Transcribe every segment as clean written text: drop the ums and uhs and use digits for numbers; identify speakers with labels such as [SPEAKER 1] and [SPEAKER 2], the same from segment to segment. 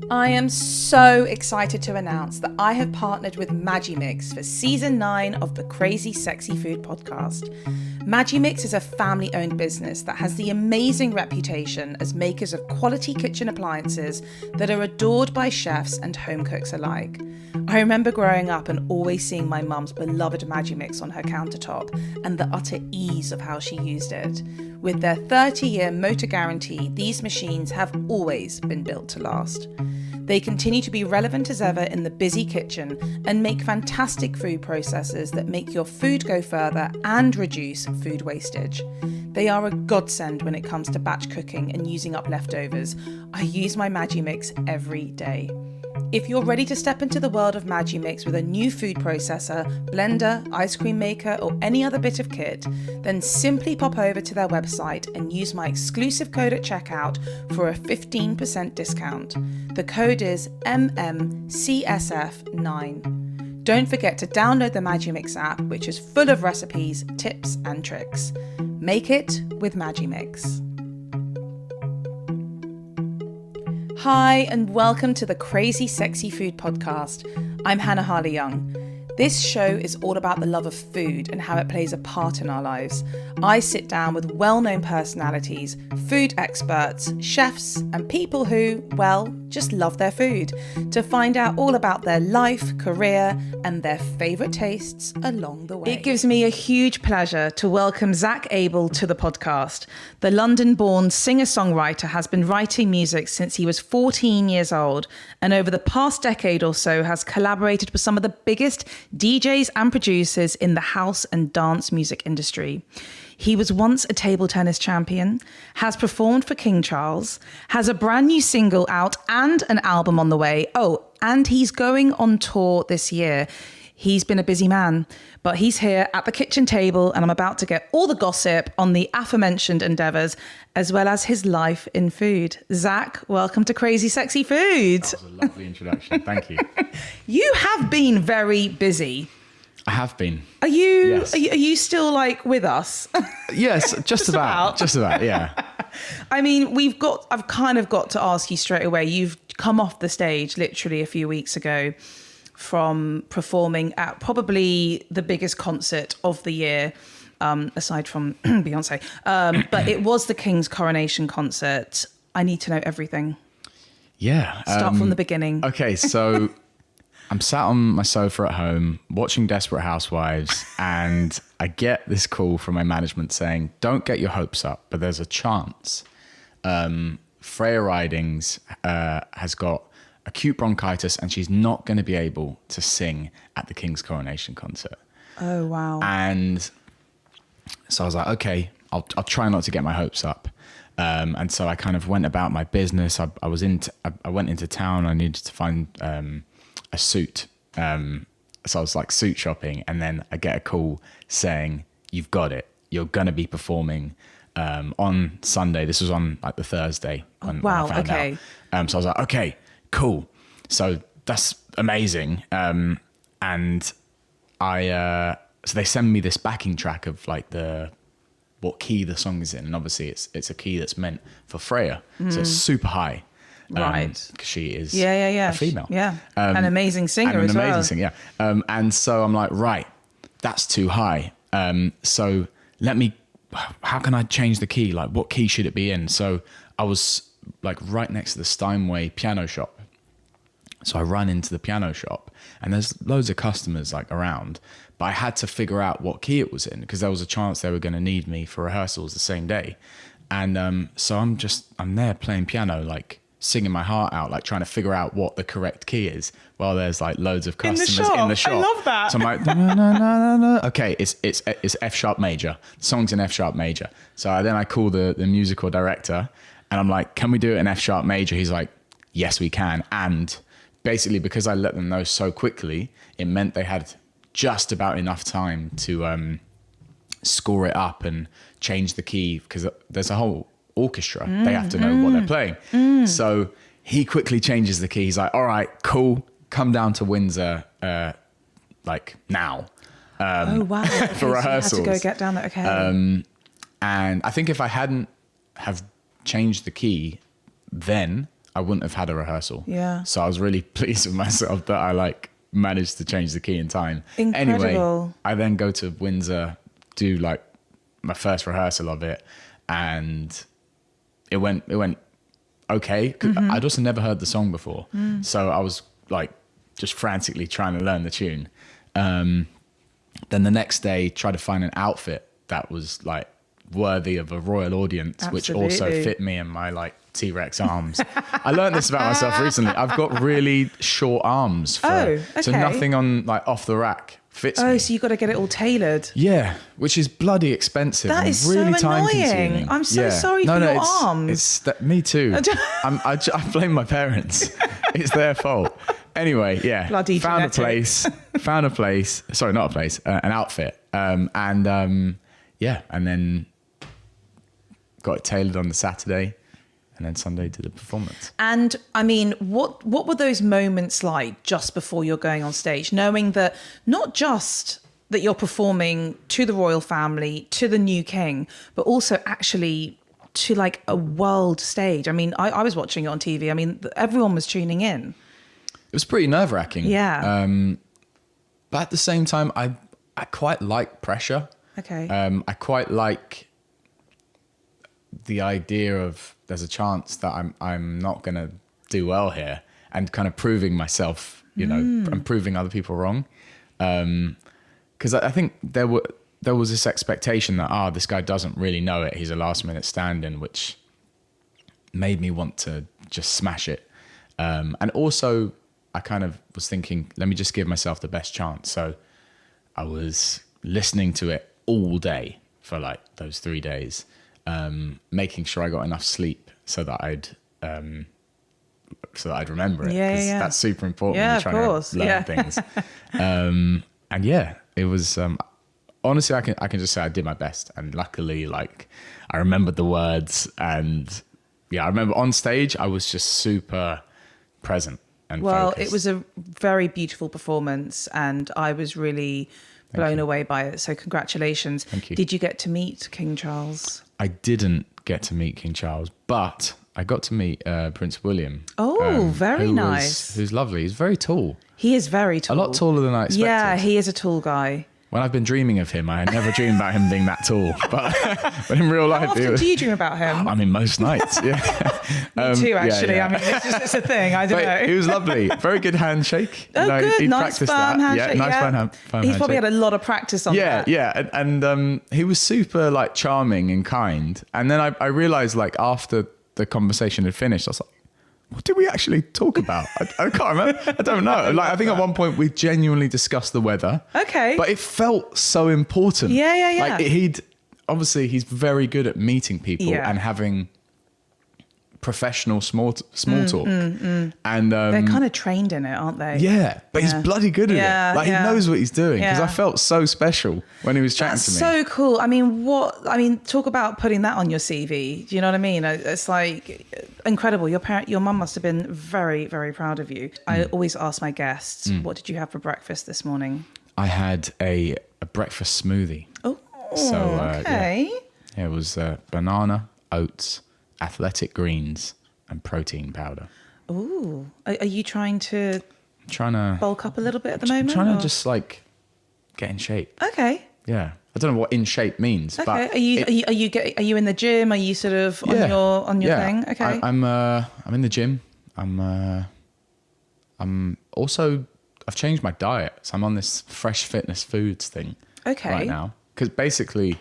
[SPEAKER 1] I am so excited to announce that I have partnered with Magimix for season 9 of the Crazy Sexy Food podcast. Magimix is a family-owned business that has the amazing reputation as makers of quality kitchen appliances that are adored by chefs and home cooks alike. I remember growing up and always seeing my mum's beloved Magimix on her countertop and the utter ease of how she used it. With their 30-year motor guarantee, these machines have always been built to last. They continue to be relevant as ever in the busy kitchen and make fantastic food processors that make your food go further and reduce food wastage. They are a godsend when it comes to batch cooking and using up leftovers. I use my Magimix every day. If you're ready to step into the world of Magimix with a new food processor, blender, ice cream maker, or any other bit of kit, then simply pop over to their website and use my exclusive code at checkout for a 15% discount. The code is MMCSF9. Don't forget to download the Magimix app, which is full of recipes, tips, and tricks. Make it with Magimix. Hi, and welcome to the Crazy Sexy Food podcast. I'm Hannah Harley-Young. This show is all about the love of food and how it plays a part in our lives. I sit down with well-known personalities, food experts, chefs, and people who, well, just love their food, to find out all about their life, career, and their favourite tastes along the way. It gives me a huge pleasure to welcome Zak Abel to the podcast. The London-born singer-songwriter has been writing music since he was 14 years old, and over the past decade or so has collaborated with some of the biggest DJs and producers in the house and dance music industry. He was once a table tennis champion, has performed for King Charles, has a brand new single out and an album on the way. Oh, and he's going on tour this year. He's been a busy man, but he's here at the kitchen table and I'm about to get all the gossip on the aforementioned endeavours, as well as his life in food. Zak, welcome to Crazy Sexy Food.
[SPEAKER 2] That was a lovely introduction. Thank you.
[SPEAKER 1] You have been very busy.
[SPEAKER 2] I have been.
[SPEAKER 1] Are you?
[SPEAKER 2] Yes.
[SPEAKER 1] Are you still like with us?
[SPEAKER 2] Yes, just about. Just about, yeah.
[SPEAKER 1] I mean, I've kind of got to ask you straight away. You've come off the stage literally a few weeks ago from performing at probably the biggest concert of the year, aside from Beyonce. But it was the King's Coronation concert. I need to know everything.
[SPEAKER 2] Yeah.
[SPEAKER 1] Start from the beginning.
[SPEAKER 2] Okay, so I'm sat on my sofa at home watching Desperate Housewives and I get this call from my management saying, don't get your hopes up, but there's a chance. Freya Ridings has got acute bronchitis and she's not going to be able to sing at the King's Coronation concert.
[SPEAKER 1] Oh, wow.
[SPEAKER 2] And so I was like, okay, I'll try not to get my hopes up. And so I kind of went about my business. I went into town. I needed to find a suit. So I was like suit shopping, and then I get a call saying, you've got it. You're going to be performing on Sunday. This was on like the Thursday. When I found out. So I was like, okay, cool. So that's amazing. And so they send me this backing track of like what key the song is in. And obviously it's a key that's meant for Freya. So it's super high.
[SPEAKER 1] Right.
[SPEAKER 2] Because she is
[SPEAKER 1] a
[SPEAKER 2] female.
[SPEAKER 1] Yeah. An amazing singer as well.
[SPEAKER 2] An amazing singer, yeah. And so I'm like, right, that's too high. So how can I change the key? Like, what key should it be in? So I was like right next to the Steinway piano shop. So I run into the piano shop and there's loads of customers like around, but I had to figure out what key it was in because there was a chance they were going to need me for rehearsals the same day. And so I'm there playing piano, like singing my heart out, like trying to figure out what the correct key is while there's like loads of customers in the shop.
[SPEAKER 1] I love that.
[SPEAKER 2] So I'm like, no. Okay, it's F sharp major. The song's in F sharp major. So I call the musical director and I'm like, can we do it in F sharp major? He's like, yes, we can. And basically because I let them know so quickly, it meant they had just about enough time to score it up and change the key because there's a whole orchestra. They have to know what they're playing. So he quickly changes the key. He's like, all right, cool. Come down to Windsor like now.
[SPEAKER 1] Oh, wow. Okay,
[SPEAKER 2] for rehearsals.
[SPEAKER 1] So you had to go get down there. Okay.
[SPEAKER 2] And I think if I hadn't have changed the key, then I wouldn't have had a rehearsal.
[SPEAKER 1] Yeah.
[SPEAKER 2] So I was really pleased with myself that I like managed to change the key in time.
[SPEAKER 1] Incredible.
[SPEAKER 2] Anyway, I then go to Windsor, do like my first rehearsal of it, and it went okay. I'd also never heard the song before. So I was like just frantically trying to learn the tune. Then the next day, try to find an outfit that was like worthy of a royal audience, which also fit me and my like T-Rex arms. I learned this about myself recently. I've got really short arms, so nothing on like off the rack fits me.
[SPEAKER 1] So you got to get it all tailored.
[SPEAKER 2] Yeah, which is bloody expensive.
[SPEAKER 1] That
[SPEAKER 2] and
[SPEAKER 1] is
[SPEAKER 2] really
[SPEAKER 1] so
[SPEAKER 2] time
[SPEAKER 1] annoying.
[SPEAKER 2] consuming.
[SPEAKER 1] I'm so sorry for your arms.
[SPEAKER 2] Me too. I blame my parents. It's their fault. Anyway, yeah.
[SPEAKER 1] Bloody
[SPEAKER 2] found
[SPEAKER 1] genetics.
[SPEAKER 2] a place. Sorry, not a place. An outfit. And then got it tailored on the Saturday, and then Sunday did the performance.
[SPEAKER 1] And I mean, what were those moments like just before you're going on stage, knowing that not just that you're performing to the royal family, to the new king, but also actually to like a world stage? I mean, I was watching it on TV. I mean, everyone was tuning in.
[SPEAKER 2] It was pretty nerve-wracking.
[SPEAKER 1] Yeah.
[SPEAKER 2] But at the same time, I quite like pressure.
[SPEAKER 1] Okay.
[SPEAKER 2] I quite like the idea of there's a chance that I'm not going to do well here, and kind of proving myself, and proving other people wrong. Because I think there was this expectation that, this guy doesn't really know it. He's a last minute stand-in, which made me want to just smash it. And also I kind of was thinking, let me just give myself the best chance. So I was listening to it all day for like those 3 days, making sure I got enough sleep so that I'd remember it.
[SPEAKER 1] Yeah.
[SPEAKER 2] That's super important
[SPEAKER 1] Yeah,
[SPEAKER 2] when
[SPEAKER 1] of
[SPEAKER 2] you're trying
[SPEAKER 1] course.
[SPEAKER 2] to learn things. And yeah, it was, honestly, I can just say I did my best. And luckily, like, I remembered the words, and yeah, I remember on stage, I was just super present and focused.
[SPEAKER 1] It was a very beautiful performance, and I was really blown away by it. So congratulations.
[SPEAKER 2] Thank you.
[SPEAKER 1] Did you get to meet King Charles?
[SPEAKER 2] I didn't get to meet King Charles, but I got to meet Prince William.
[SPEAKER 1] Oh, very nice.
[SPEAKER 2] Who's lovely. He's very tall.
[SPEAKER 1] He is very tall.
[SPEAKER 2] A lot taller than I expected.
[SPEAKER 1] Yeah, he is a tall guy.
[SPEAKER 2] When I've been dreaming of him, I had never dreamed about him being that tall. But in real life...
[SPEAKER 1] How often do you dream about him?
[SPEAKER 2] I mean, most nights, yeah.
[SPEAKER 1] Me too, actually.
[SPEAKER 2] Yeah.
[SPEAKER 1] I mean, it's a thing. I don't know.
[SPEAKER 2] He was lovely. Very good handshake.
[SPEAKER 1] Good.
[SPEAKER 2] He'd
[SPEAKER 1] Nice firm
[SPEAKER 2] that.
[SPEAKER 1] handshake.
[SPEAKER 2] Yeah, nice firm handshake.
[SPEAKER 1] He's probably had a lot of practice on that.
[SPEAKER 2] Yeah. And he was super like charming and kind. And then I realized, like, after the conversation had finished, I was like, what did we actually talk about? I can't remember. I don't know. Like, I think at one point we genuinely discussed the weather.
[SPEAKER 1] Okay.
[SPEAKER 2] But it felt so important.
[SPEAKER 1] Yeah.
[SPEAKER 2] Like, he's very good at meeting people and having professional small talk. And
[SPEAKER 1] they're kind of trained in it, aren't they?
[SPEAKER 2] Yeah, but he's bloody good at it. Like, he knows what he's doing, because I felt so special when he was chatting to me.
[SPEAKER 1] So cool. I mean, talk about putting that on your CV. Do you know what I mean? It's like incredible. Your mum must have been very, very proud of you. I always ask my guests, what did you have for breakfast this morning?
[SPEAKER 2] I had a breakfast smoothie.
[SPEAKER 1] Oh,
[SPEAKER 2] so,
[SPEAKER 1] okay.
[SPEAKER 2] Yeah, it was banana, oats, athletic greens, and protein powder.
[SPEAKER 1] Ooh. Are you trying to bulk up a little bit at the moment?
[SPEAKER 2] Trying to just like get in shape.
[SPEAKER 1] Okay.
[SPEAKER 2] Yeah. I don't know what in shape means.
[SPEAKER 1] Okay.
[SPEAKER 2] But
[SPEAKER 1] are you in the gym? Are you sort of on your thing? Okay.
[SPEAKER 2] I'm in the gym. I'm also, I've changed my diet. So I'm on this fresh fitness foods thing right now. Because basically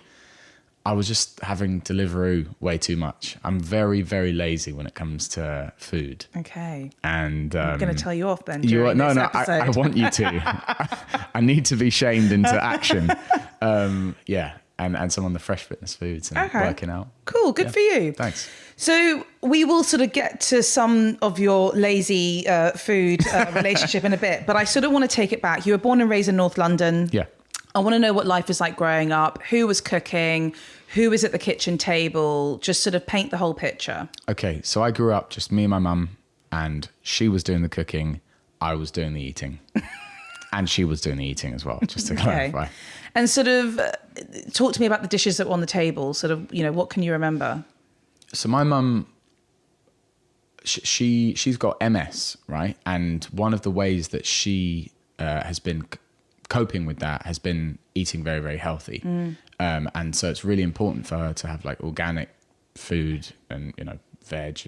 [SPEAKER 2] I was just having Deliveroo way too much. I'm very, very lazy when it comes to food.
[SPEAKER 1] Okay.
[SPEAKER 2] And
[SPEAKER 1] I'm going to tell you off then.
[SPEAKER 2] I want you to. I need to be shamed into action. And some on the fresh fitness foods and working out.
[SPEAKER 1] Cool. Good for you.
[SPEAKER 2] Thanks.
[SPEAKER 1] So we will sort of get to some of your lazy food relationship in a bit, but I sort of want to take it back. You were born and raised in North London.
[SPEAKER 2] Yeah.
[SPEAKER 1] I want to know what life was like growing up, who was cooking, who was at the kitchen table, just sort of paint the whole picture.
[SPEAKER 2] Okay, so I grew up just me and my mum, and she was doing the cooking, I was doing the eating. And she was doing the eating as well, just to clarify.
[SPEAKER 1] And sort of talk to me about the dishes that were on the table, sort of, what can you remember?
[SPEAKER 2] So my mum, she's got MS, right? And one of the ways that she has been coping with that has been eating very, very healthy. And so it's really important for her to have like organic food and, you know, veg.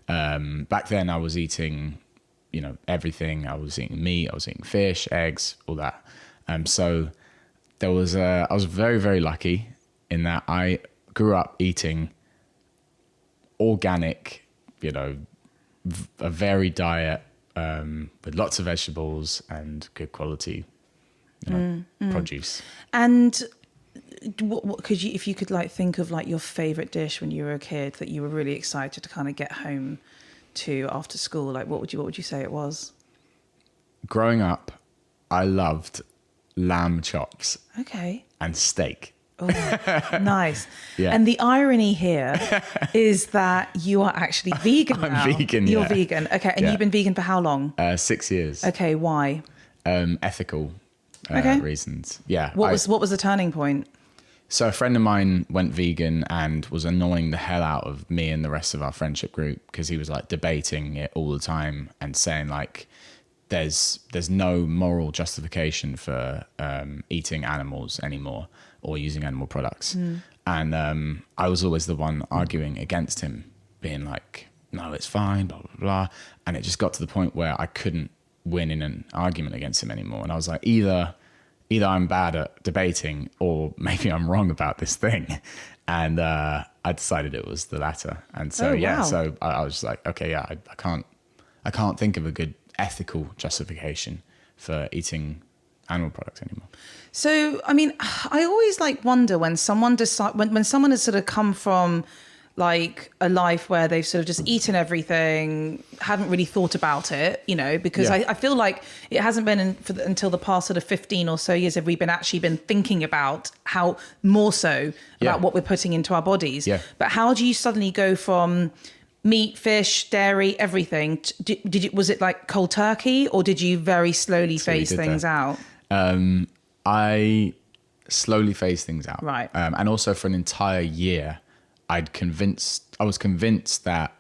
[SPEAKER 2] And back then I was eating, you know, everything. I was eating meat, I was eating fish, eggs, all that. So I was very, very lucky in that I grew up eating organic, you know, a varied diet with lots of vegetables and good quality, you know, produce.
[SPEAKER 1] And what could you, if you could like think of like your favorite dish when you were a kid that you were really excited to kind of get home to after school, like what would you say it was?
[SPEAKER 2] Growing up, I loved lamb chops.
[SPEAKER 1] Okay.
[SPEAKER 2] And steak.
[SPEAKER 1] Oh, nice.
[SPEAKER 2] Yeah.
[SPEAKER 1] And the irony here is that you are actually vegan now.
[SPEAKER 2] I'm vegan,
[SPEAKER 1] You're
[SPEAKER 2] yeah.
[SPEAKER 1] vegan. Okay. And
[SPEAKER 2] Yeah.
[SPEAKER 1] you've been vegan for how long?
[SPEAKER 2] 6 years.
[SPEAKER 1] Okay. Why?
[SPEAKER 2] Ethical reasons. Yeah.
[SPEAKER 1] What was the turning point?
[SPEAKER 2] So a friend of mine went vegan and was annoying the hell out of me and the rest of our friendship group because he was like debating it all the time and saying like, there's no moral justification for eating animals anymore or using animal products. And I was always the one arguing against him, being like, no, it's fine, blah, blah, blah. And it just got to the point where I couldn't win in an argument against him anymore. And I was like, either I'm bad at debating or maybe I'm wrong about this thing. And I decided it was the latter. And so,
[SPEAKER 1] wow.
[SPEAKER 2] So I was just like, okay, yeah, I can't think of a good ethical justification for eating animal products anymore.
[SPEAKER 1] So, I mean, I always like wonder when someone when someone has sort of come from like a life where they've sort of just eaten everything, haven't really thought about it, you know, because
[SPEAKER 2] Yeah.
[SPEAKER 1] I feel like it hasn't been until the past sort of 15 or so years have we been thinking about how more so about what we're putting into our bodies.
[SPEAKER 2] Yeah.
[SPEAKER 1] But how do you suddenly go from meat, fish, dairy, everything? Was it like cold turkey, or did you very slowly phase things out?
[SPEAKER 2] I slowly phased things out.
[SPEAKER 1] Right.
[SPEAKER 2] And also for an entire year, I was convinced that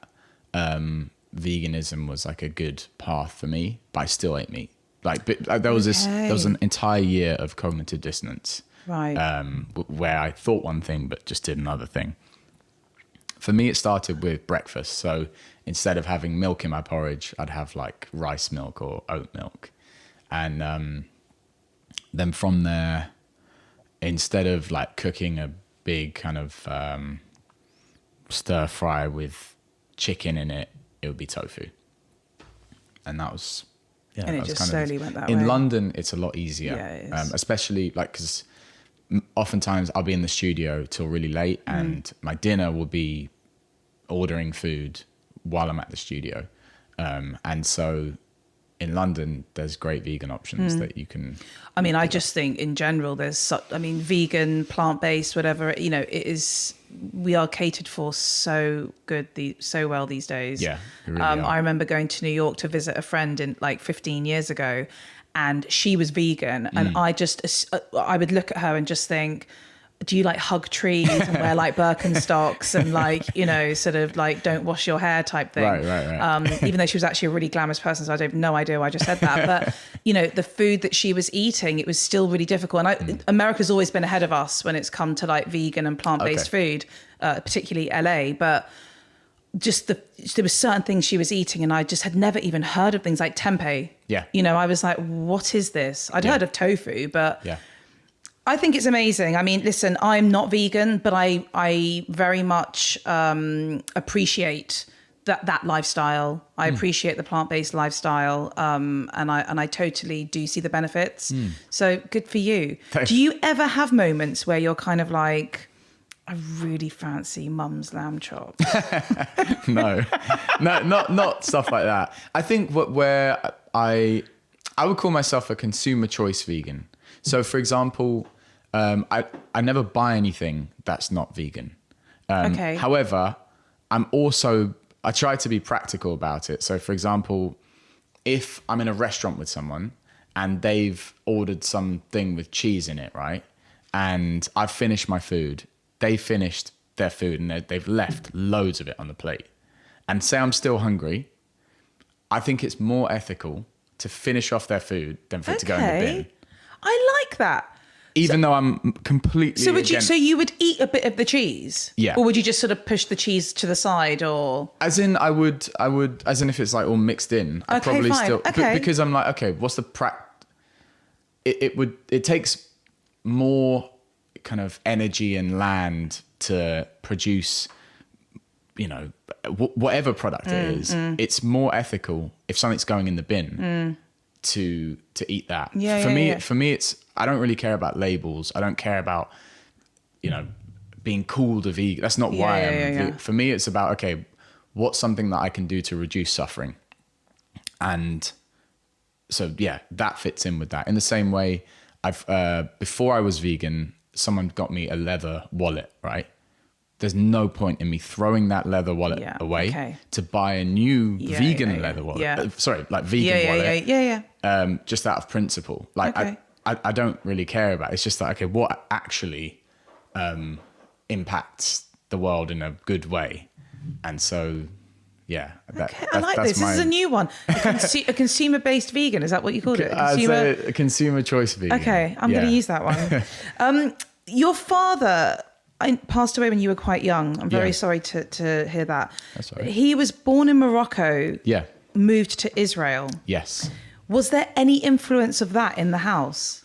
[SPEAKER 2] veganism was like a good path for me, but I still ate meat. There was an entire year of cognitive dissonance.
[SPEAKER 1] Right.
[SPEAKER 2] Where I thought one thing, but just did another thing. For me, it started with breakfast. So instead of having milk in my porridge, I'd have like rice milk or oat milk. And then from there, instead of like cooking a big kind of stir fry with chicken in it, it would be tofu. And that was... Yeah,
[SPEAKER 1] and
[SPEAKER 2] that
[SPEAKER 1] it
[SPEAKER 2] was
[SPEAKER 1] just
[SPEAKER 2] kind
[SPEAKER 1] slowly
[SPEAKER 2] of,
[SPEAKER 1] went that
[SPEAKER 2] in
[SPEAKER 1] way.
[SPEAKER 2] In London, it's a lot easier.
[SPEAKER 1] Yeah, it is.
[SPEAKER 2] Especially like, because oftentimes I'll be in the studio till really late and my dinner will be ordering food while I'm at the studio. And so in London, there's great vegan options that you can...
[SPEAKER 1] I mean, I just think in general, vegan, plant-based, whatever, you know, we are catered for so well these days.
[SPEAKER 2] Yeah, we really are.
[SPEAKER 1] I remember going to New York to visit a friend in like 15 years ago, and she was vegan. And I would look at her and just think, do you like hug trees and wear like Birkenstocks and like, you know, sort of like don't wash your hair type thing.
[SPEAKER 2] Right.
[SPEAKER 1] Even though she was actually a really glamorous person. So I have no idea why I just said that. But, you know, the food that she was eating, it was still really difficult. And America's always been ahead of us when it's come to like vegan and plant-based food, particularly LA. But just there were certain things she was eating and I just had never even heard of things like tempeh.
[SPEAKER 2] Yeah.
[SPEAKER 1] You know, I was like, what is this? I'd heard of tofu, but...
[SPEAKER 2] Yeah.
[SPEAKER 1] I think it's amazing. I mean, listen, I'm not vegan, but I very much appreciate that lifestyle. I appreciate the plant-based lifestyle, and I totally do see the benefits. So good for you.
[SPEAKER 2] Thanks.
[SPEAKER 1] Do you ever have moments where you're kind of like, I really fancy mum's lamb chops?
[SPEAKER 2] No, not stuff like that. I think where I would call myself a consumer choice vegan. So, for example, I never buy anything that's not vegan.
[SPEAKER 1] Okay.
[SPEAKER 2] However, I try to be practical about it. So, for example, if I'm in a restaurant with someone and they've ordered something with cheese in it, right? And I've finished my food, they finished their food and they've left loads of it on the plate. and say I'm still hungry, I think it's more ethical to finish off their food than for it to go in the bin.
[SPEAKER 1] I like that.
[SPEAKER 2] Even though I'm completely
[SPEAKER 1] So you would eat a bit of the cheese?
[SPEAKER 2] Yeah.
[SPEAKER 1] Or would you just sort of push the cheese to the side, or?
[SPEAKER 2] As in, I would, as in if it's like all mixed in, I'd probably
[SPEAKER 1] fine.
[SPEAKER 2] still,
[SPEAKER 1] Okay.
[SPEAKER 2] because I'm like, okay, what's the it takes more kind of energy and land to produce, you know, whatever product it is. It's more ethical if something's going in the bin to eat that. For me, it's, I don't really care about labels. I don't care about, you know, being called a vegan. That's not why I'm. For me, it's about, okay, what's something that I can do to reduce suffering? And so, yeah, that fits in with that. In the same way, before I was vegan, someone got me a leather wallet, right? There's no point in me throwing that leather wallet away to buy a new vegan leather wallet. Sorry, like vegan wallet. Just out of principle. Like, I don't really care about it. It's just like, okay, what actually impacts the world in a good way? And so, yeah.
[SPEAKER 1] I like this. This is a new one. A consumer-based vegan. Is that what you called it?
[SPEAKER 2] A consumer choice vegan.
[SPEAKER 1] Okay, I'm going to use that one. Your father passed away when you were quite young. I'm very sorry to hear that.
[SPEAKER 2] That's all right.
[SPEAKER 1] He was born in Morocco.
[SPEAKER 2] Yeah.
[SPEAKER 1] Moved to Israel.
[SPEAKER 2] Yes.
[SPEAKER 1] Was there any influence of that in the house?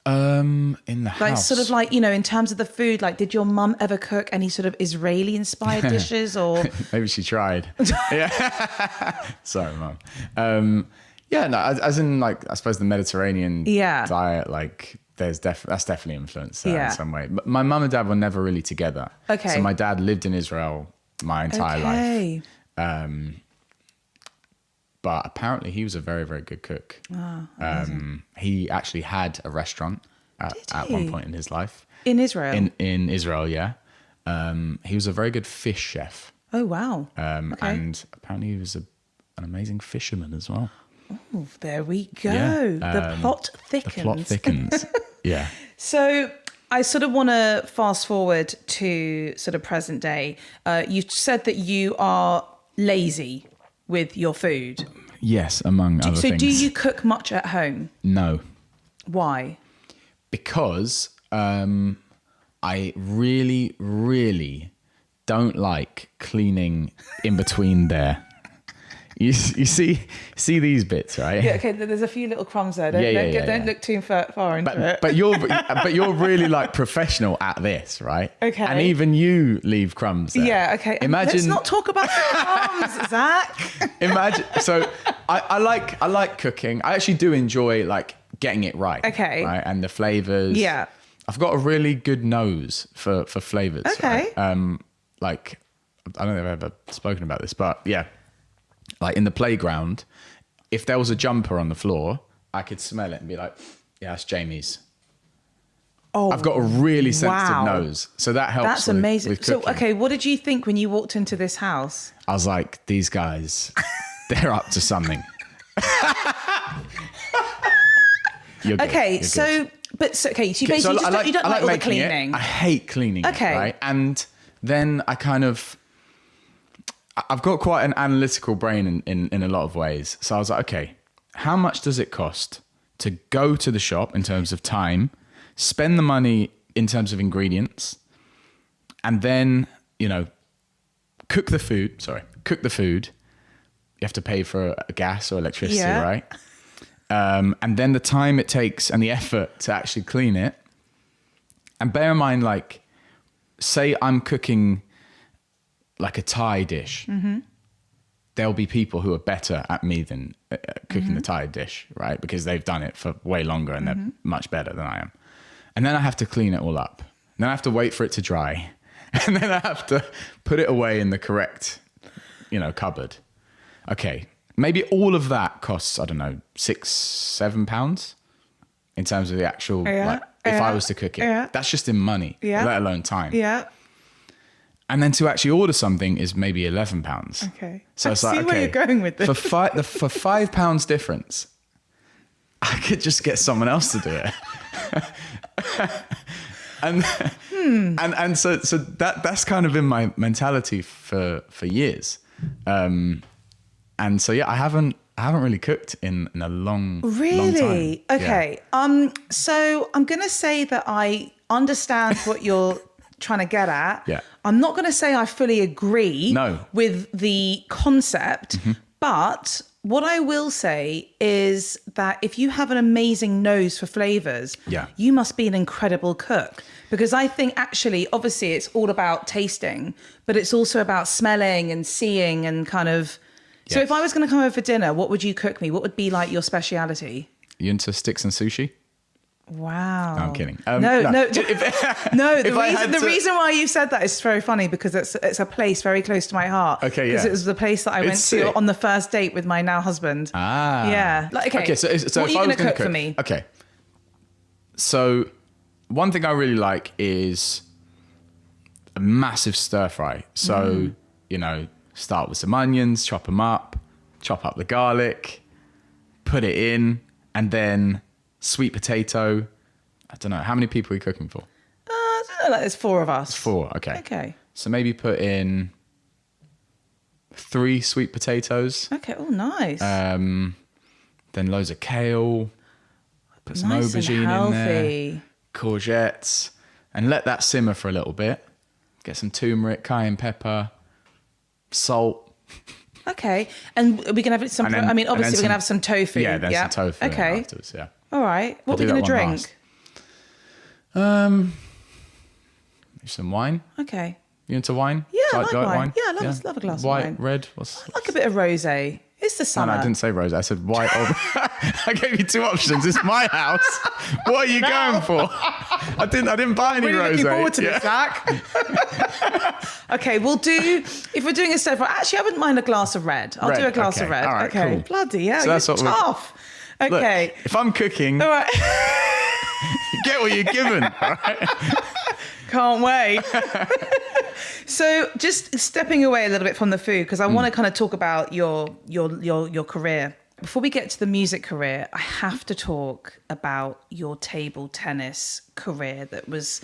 [SPEAKER 2] In the house,
[SPEAKER 1] like sort of like, you know, in terms of the food, like did your mum ever cook any sort of Israeli inspired dishes, or
[SPEAKER 2] maybe she tried? Yeah. Sorry, Mum. Yeah, no, as in like, I suppose the Mediterranean diet, like that's definitely influenced that in some way. But my mum and dad were never really together.
[SPEAKER 1] Okay.
[SPEAKER 2] So my dad lived in Israel my entire life. But apparently he was a very, very good cook. He actually had a restaurant at one point in his life.
[SPEAKER 1] In Israel?
[SPEAKER 2] In Israel, yeah. He was a very good fish chef.
[SPEAKER 1] Oh, wow.
[SPEAKER 2] And apparently he was an amazing fisherman as well.
[SPEAKER 1] Oh, there we go.
[SPEAKER 2] Yeah.
[SPEAKER 1] The plot thickens.
[SPEAKER 2] The plot thickens, yeah.
[SPEAKER 1] So I sort of want to fast forward to sort of present day. You said that you are lazy with your food.
[SPEAKER 2] Yes, among other things.
[SPEAKER 1] So do you cook much at home?
[SPEAKER 2] No.
[SPEAKER 1] Why?
[SPEAKER 2] Because I really, really don't like cleaning in between there. You see these bits, right?
[SPEAKER 1] Yeah, okay, there's a few little crumbs there. Don't look too far into it.
[SPEAKER 2] But you're really like professional at this, right?
[SPEAKER 1] Okay.
[SPEAKER 2] And even you leave crumbs there.
[SPEAKER 1] Yeah, okay.
[SPEAKER 2] Imagine,
[SPEAKER 1] let's not talk about the crumbs, Zach.
[SPEAKER 2] Imagine. So I like cooking. I actually do enjoy like getting it right.
[SPEAKER 1] Okay.
[SPEAKER 2] Right, and the flavors.
[SPEAKER 1] Yeah.
[SPEAKER 2] I've got a really good nose for flavors.
[SPEAKER 1] Okay.
[SPEAKER 2] Right? Like I don't know if I've ever spoken about this, but yeah. Like in the playground, if there was a jumper on the floor, I could smell it and be like, yeah, that's Jamie's. Oh, I've got a really sensitive nose. So that helps.
[SPEAKER 1] That's amazing.
[SPEAKER 2] With
[SPEAKER 1] so, okay, what did you think when you walked into this house?
[SPEAKER 2] I was like, these guys, they're up to something. You're good.
[SPEAKER 1] Okay,
[SPEAKER 2] You're
[SPEAKER 1] so,
[SPEAKER 2] good.
[SPEAKER 1] so you basically you don't like all the cleaning.
[SPEAKER 2] I hate cleaning.
[SPEAKER 1] Okay.
[SPEAKER 2] Right? And then I've got quite an analytical brain in a lot of ways. So I was like, okay, how much does it cost to go to the shop in terms of time, spend the money in terms of ingredients, and then, you know, cook the food. You have to pay for gas or electricity, right? And then the time it takes and the effort to actually clean it. And bear in mind, like, say I'm cooking like a Thai dish, there'll be people who are better at me than cooking the Thai dish, right? Because they've done it for way longer and they're much better than I am. And then I have to clean it all up. And then I have to wait for it to dry. And then I have to put it away in the correct, you know, cupboard. Okay, maybe all of that costs, I don't know, £6-7 in terms of the actual, if I was to cook it. That's just in money, let alone time.
[SPEAKER 1] Yeah.
[SPEAKER 2] And then to actually order something is maybe £11.
[SPEAKER 1] Okay.
[SPEAKER 2] So it's like,
[SPEAKER 1] see where you're going with this.
[SPEAKER 2] For £5 difference, I could just get someone else to do it. and so that's kind of been my mentality for years. And so yeah, I haven't really cooked in a long
[SPEAKER 1] Really?
[SPEAKER 2] long time.
[SPEAKER 1] Okay. So I'm gonna say that I understand what you're trying to get at.
[SPEAKER 2] Yeah.
[SPEAKER 1] I'm not gonna say I fully agree
[SPEAKER 2] No.
[SPEAKER 1] with the concept, but what I will say is that if you have an amazing nose for flavors,
[SPEAKER 2] Yeah.
[SPEAKER 1] you must be an incredible cook. Because I think actually, obviously, it's all about tasting, but it's also about smelling and seeing and kind of. So
[SPEAKER 2] Yes.
[SPEAKER 1] if I was going to come over for dinner, what would you cook me? What would be like your speciality?
[SPEAKER 2] You into sticks and sushi?
[SPEAKER 1] Wow.
[SPEAKER 2] No, I'm kidding.
[SPEAKER 1] No. The reason why you said that is very funny because it's a place very close to my heart.
[SPEAKER 2] Okay,
[SPEAKER 1] Because
[SPEAKER 2] yeah.
[SPEAKER 1] it was the place that I went
[SPEAKER 2] sick.
[SPEAKER 1] to on the first date with my now husband.
[SPEAKER 2] Ah.
[SPEAKER 1] Yeah. Like, okay.
[SPEAKER 2] So
[SPEAKER 1] what
[SPEAKER 2] if
[SPEAKER 1] are you
[SPEAKER 2] I
[SPEAKER 1] going
[SPEAKER 2] was
[SPEAKER 1] to
[SPEAKER 2] gonna
[SPEAKER 1] cook for me?
[SPEAKER 2] Okay. So one thing I really like is a massive stir fry. So, start with some onions, chop them up, chop up the garlic, put it in, and then sweet potato. I don't know. How many people are you cooking for?
[SPEAKER 1] I don't know, like there's 4 of us.
[SPEAKER 2] 4. Okay.
[SPEAKER 1] Okay.
[SPEAKER 2] So maybe put in 3 sweet potatoes.
[SPEAKER 1] Okay. Oh, nice.
[SPEAKER 2] Then loads of kale. Put some
[SPEAKER 1] Nice and
[SPEAKER 2] aubergine in
[SPEAKER 1] healthy.
[SPEAKER 2] there. Courgettes. And let that simmer for a little bit. Get some turmeric, cayenne pepper, salt.
[SPEAKER 1] Okay. And we're going to have some,
[SPEAKER 2] And then-
[SPEAKER 1] obviously
[SPEAKER 2] and then
[SPEAKER 1] we're going to have some tofu.
[SPEAKER 2] Yeah, then
[SPEAKER 1] Yep.
[SPEAKER 2] some tofu
[SPEAKER 1] Okay.
[SPEAKER 2] afterwards, yeah.
[SPEAKER 1] All right. What are
[SPEAKER 2] I'll
[SPEAKER 1] we
[SPEAKER 2] do
[SPEAKER 1] going to
[SPEAKER 2] that one
[SPEAKER 1] drink?
[SPEAKER 2] last. Some wine.
[SPEAKER 1] Okay.
[SPEAKER 2] You into wine?
[SPEAKER 1] Yeah, I
[SPEAKER 2] Do
[SPEAKER 1] like
[SPEAKER 2] you
[SPEAKER 1] wine. Yeah, I love a glass of
[SPEAKER 2] White,
[SPEAKER 1] wine.
[SPEAKER 2] red?
[SPEAKER 1] I like a bit of rosé. It's the
[SPEAKER 2] No,
[SPEAKER 1] summer.
[SPEAKER 2] I didn't say rose. I said white. Or I gave you 2 options. It's my house. What are you going for? I didn't buy any
[SPEAKER 1] Really
[SPEAKER 2] rose.
[SPEAKER 1] looking forward to this, Zach. Okay, if we're doing a stir fry, actually, I wouldn't mind a glass of red. I'll
[SPEAKER 2] Red,
[SPEAKER 1] do a glass
[SPEAKER 2] okay.
[SPEAKER 1] of red.
[SPEAKER 2] All right,
[SPEAKER 1] okay,
[SPEAKER 2] cool.
[SPEAKER 1] bloody yeah,
[SPEAKER 2] So
[SPEAKER 1] you're
[SPEAKER 2] that's what we're-
[SPEAKER 1] tough. Okay,
[SPEAKER 2] Look, if I'm cooking,
[SPEAKER 1] all right.
[SPEAKER 2] you get what you're given. All right?
[SPEAKER 1] Can't wait. So, just stepping away a little bit from the food because I want to kind of talk about your career. Before we get to the music career, I have to talk about your table tennis career that was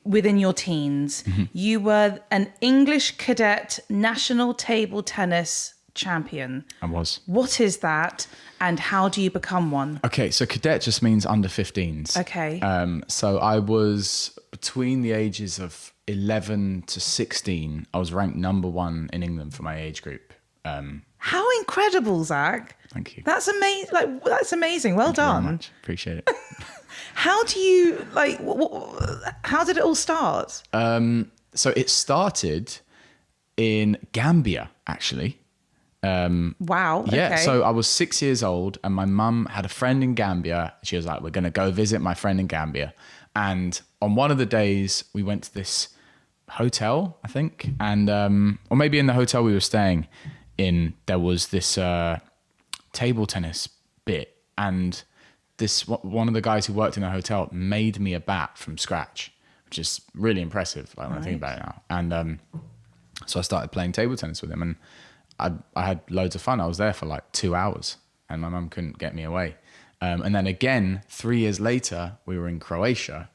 [SPEAKER 1] within your teens. You were an English cadet national table tennis champion.
[SPEAKER 2] I was.
[SPEAKER 1] What is that, and how do you become one?
[SPEAKER 2] Okay, so cadet just means under 15s.
[SPEAKER 1] Okay.
[SPEAKER 2] So I was between the ages of 11 to 16. I was ranked number 1 in England for my age group.
[SPEAKER 1] How incredible, Zach!
[SPEAKER 2] Thank you.
[SPEAKER 1] That's amazing. That's amazing. Well
[SPEAKER 2] Thank you very
[SPEAKER 1] done.
[SPEAKER 2] much. Appreciate it.
[SPEAKER 1] How do you how did it all start?
[SPEAKER 2] So it started in Gambia, actually.
[SPEAKER 1] Wow.
[SPEAKER 2] Yeah,
[SPEAKER 1] Okay.
[SPEAKER 2] so I was 6 years old and my mum had a friend in Gambia. She was like, we're going to go visit my friend in Gambia. And on one of the days, we went to this hotel, I think. And, or maybe in the hotel we were staying in, there was this table tennis bit. And one of the guys who worked in the hotel made me a bat from scratch, which is really impressive like, when I think about it now. And so I started playing table tennis with him and I had loads of fun. I was there for like 2 hours and my mum couldn't get me away. And then again, 3 years later, we were in Croatia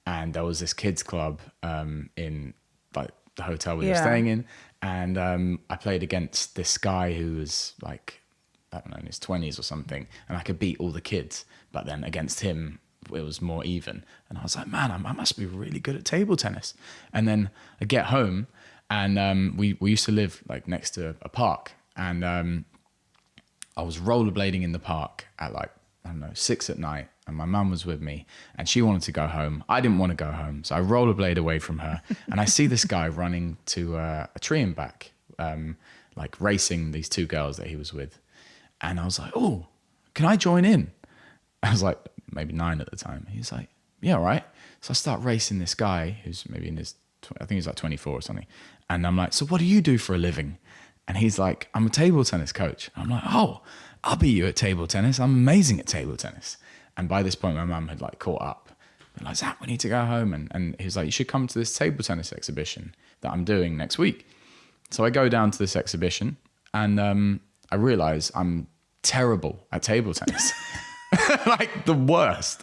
[SPEAKER 2] and there was this kids club in like the hotel we were staying in. And I played against this guy who was like, I don't know, in his 20s or something. And I could beat all the kids. But then against him, it was more even. And I was like, man, I must be really good at table tennis. And then I get home and we used to live like next to a park. And I was rollerblading in the park at like, I don't know, 6 at night. And my mum was with me and she wanted to go home. I didn't want to go home. So I rollerblade away from her. And I see this guy running to a tree and back, like racing these 2 girls that he was with. And I was like, oh, can I join in? I was like, maybe 9 at the time. He's like, yeah, all right. So I start racing this guy who's maybe in his, I think he's like 24 or something. And I'm like, so what do you do for a living? And he's like, I'm a table tennis coach. And I'm like, oh, I'll beat you at table tennis. I'm amazing at table tennis. And by this point, my mum had like caught up. I'm like, Zach, we need to go home. And he was like, you should come to this table tennis exhibition that I'm doing next week. So I go down to this exhibition and I realize I'm terrible at table tennis. Like the worst.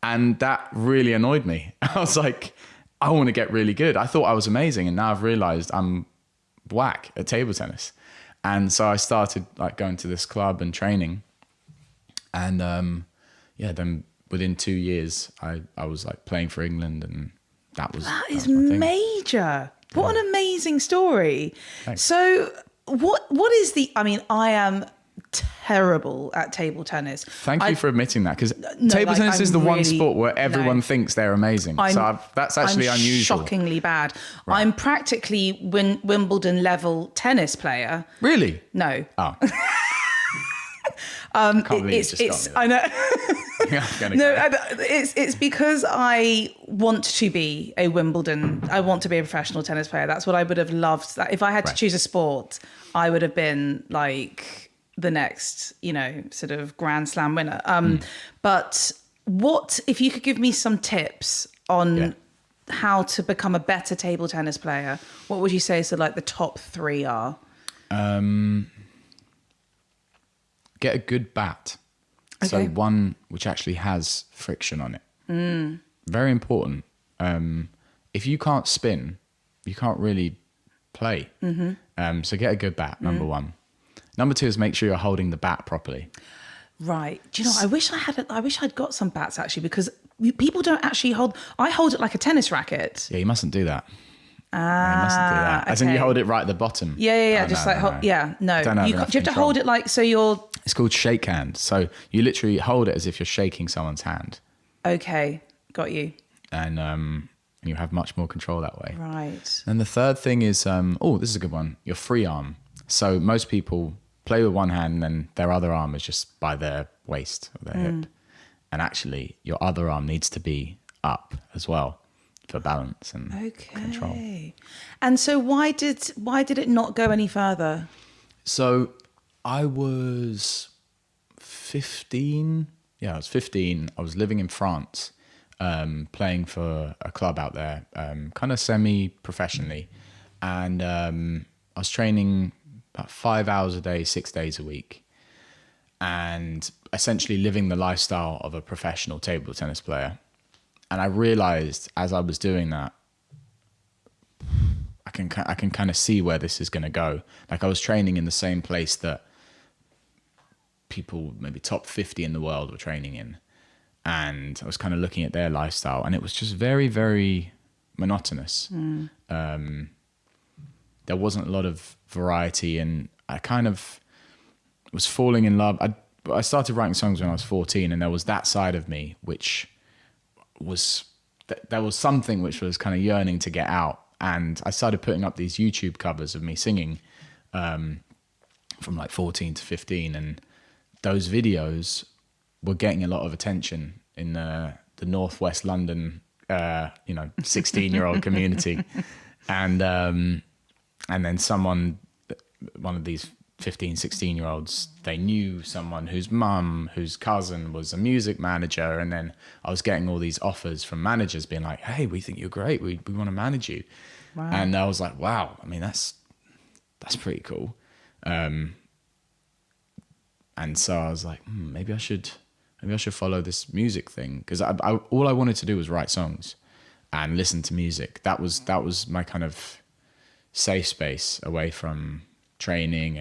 [SPEAKER 2] And that really annoyed me. I was like, I want to get really good. I thought I was amazing. And now I've realized I'm whack at table tennis. And so I started like going to this club and training. And then within 2 years, I was like playing for England, and that was
[SPEAKER 1] That
[SPEAKER 2] my
[SPEAKER 1] is
[SPEAKER 2] thing.
[SPEAKER 1] major. What an amazing story.
[SPEAKER 2] Thanks.
[SPEAKER 1] So what is the, I mean, I am terrible at table tennis.
[SPEAKER 2] Thank you for admitting that, because
[SPEAKER 1] No,
[SPEAKER 2] table
[SPEAKER 1] like,
[SPEAKER 2] tennis is the
[SPEAKER 1] I'm
[SPEAKER 2] one
[SPEAKER 1] really-
[SPEAKER 2] sport where everyone
[SPEAKER 1] no.
[SPEAKER 2] thinks they're amazing. That's actually
[SPEAKER 1] I'm
[SPEAKER 2] unusual.
[SPEAKER 1] shockingly bad. Right. I'm practically Wimbledon level tennis player.
[SPEAKER 2] Really?
[SPEAKER 1] No.
[SPEAKER 2] Oh. I can't believe you just got me
[SPEAKER 1] I know.
[SPEAKER 2] No,
[SPEAKER 1] it's because I want to be a professional tennis player. That's what I would have loved. That if I had to choose a sport, I would have been like the next, sort of Grand Slam winner. But what if you could give me some tips on how to become a better table tennis player? What would you say? So like the top 3 are.
[SPEAKER 2] Get a good bat.
[SPEAKER 1] Okay.
[SPEAKER 2] So one which actually has friction on it. Very important. If you can't spin, you can't really play. So get a good bat, number one. Number 2 is make sure you're holding the bat properly.
[SPEAKER 1] Right. Do you know, I wish I'd got some bats actually, because people don't actually I hold it like a tennis racket.
[SPEAKER 2] Yeah, you mustn't do that. You mustn't do that. As in you hold it right at the bottom.
[SPEAKER 1] Yeah.
[SPEAKER 2] Oh,
[SPEAKER 1] No. Do you have to
[SPEAKER 2] control.
[SPEAKER 1] hold it like so you're...
[SPEAKER 2] It's called shake hand. So you literally hold it as if you're shaking someone's hand.
[SPEAKER 1] Okay, got you.
[SPEAKER 2] And you have much more control that way.
[SPEAKER 1] Right.
[SPEAKER 2] And the third thing is, this is a good one, your free arm. So most people play with one hand and then their other arm is just by their waist or their hip. And actually your other arm needs to be up as well for balance and control.
[SPEAKER 1] And so why did it not go any further?
[SPEAKER 2] So I was 15. Yeah, I was 15. I was living in France, playing for a club out there, kind of semi-professionally. And I was training about 5 hours a day, 6 days a week. And essentially living the lifestyle of a professional table tennis player. And I realized as I was doing that, I can kind of see where this is going to go. Like I was training in the same place that people maybe top 50 in the world were training in. And I was kind of looking at their lifestyle, and it was just very, very monotonous. There wasn't a lot of variety, and I kind of was falling in love. I started writing songs when I was 14, and there was that side of me which was there was something which was kind of yearning to get out. And I started putting up these YouTube covers of me singing from like 14 to 15, and those videos were getting a lot of attention in the Northwest London 16-year-old community. And then one of these 15, 16-year-olds, they knew someone whose mum, whose cousin was a music manager. And then I was getting all these offers from managers being like, hey, we think you're great. We want to manage you. Wow. And I was like, wow, I mean, that's pretty cool. And so I was like, maybe I should follow this music thing. Because all I wanted to do was write songs and listen to music. That was my kind of safe space away from training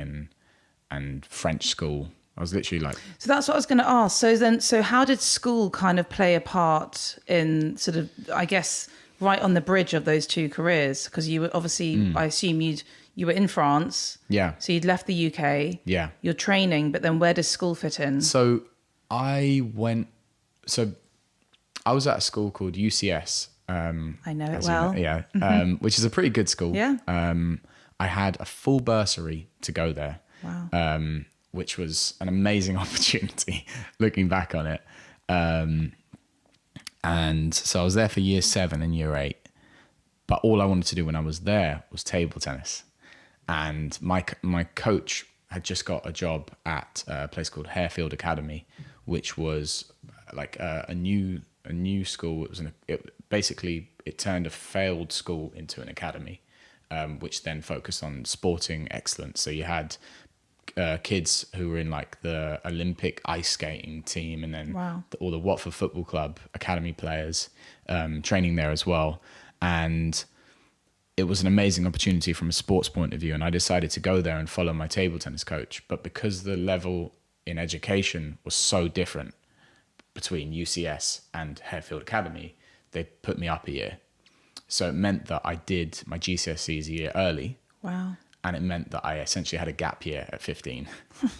[SPEAKER 2] and French school. I was literally like... So
[SPEAKER 1] that's what I was going to ask. So how did school kind of play a part in sort of, I guess, right on the bridge of those two careers? Because you were obviously, I assume you were in France.
[SPEAKER 2] Yeah.
[SPEAKER 1] So you'd left the UK.
[SPEAKER 2] Yeah.
[SPEAKER 1] You're training, but then where does school fit in?
[SPEAKER 2] So I was at a school called UCS.
[SPEAKER 1] I know it well.
[SPEAKER 2] Yeah. Which is a pretty good school.
[SPEAKER 1] Yeah.
[SPEAKER 2] I had a full bursary to go there.
[SPEAKER 1] Wow.
[SPEAKER 2] Which was an amazing opportunity looking back on it. And so I was there for year 7 and year 8. But all I wanted to do when I was there was table tennis. And my coach had just got a job at a place called Harefield Academy, which was like a new school. It turned a failed school into an academy, which then focused on sporting excellence. So you had kids who were in like the Olympic ice skating team, and then all the Watford Football Club academy players training there as well. And it was an amazing opportunity from a sports point of view, and I decided to go there and follow my table tennis coach. But because the level in education was so different between UCS and Harefield Academy, they put me up a year. So it meant that I did my GCSEs a year early.
[SPEAKER 1] Wow.
[SPEAKER 2] And it meant that I essentially had a gap year at 15.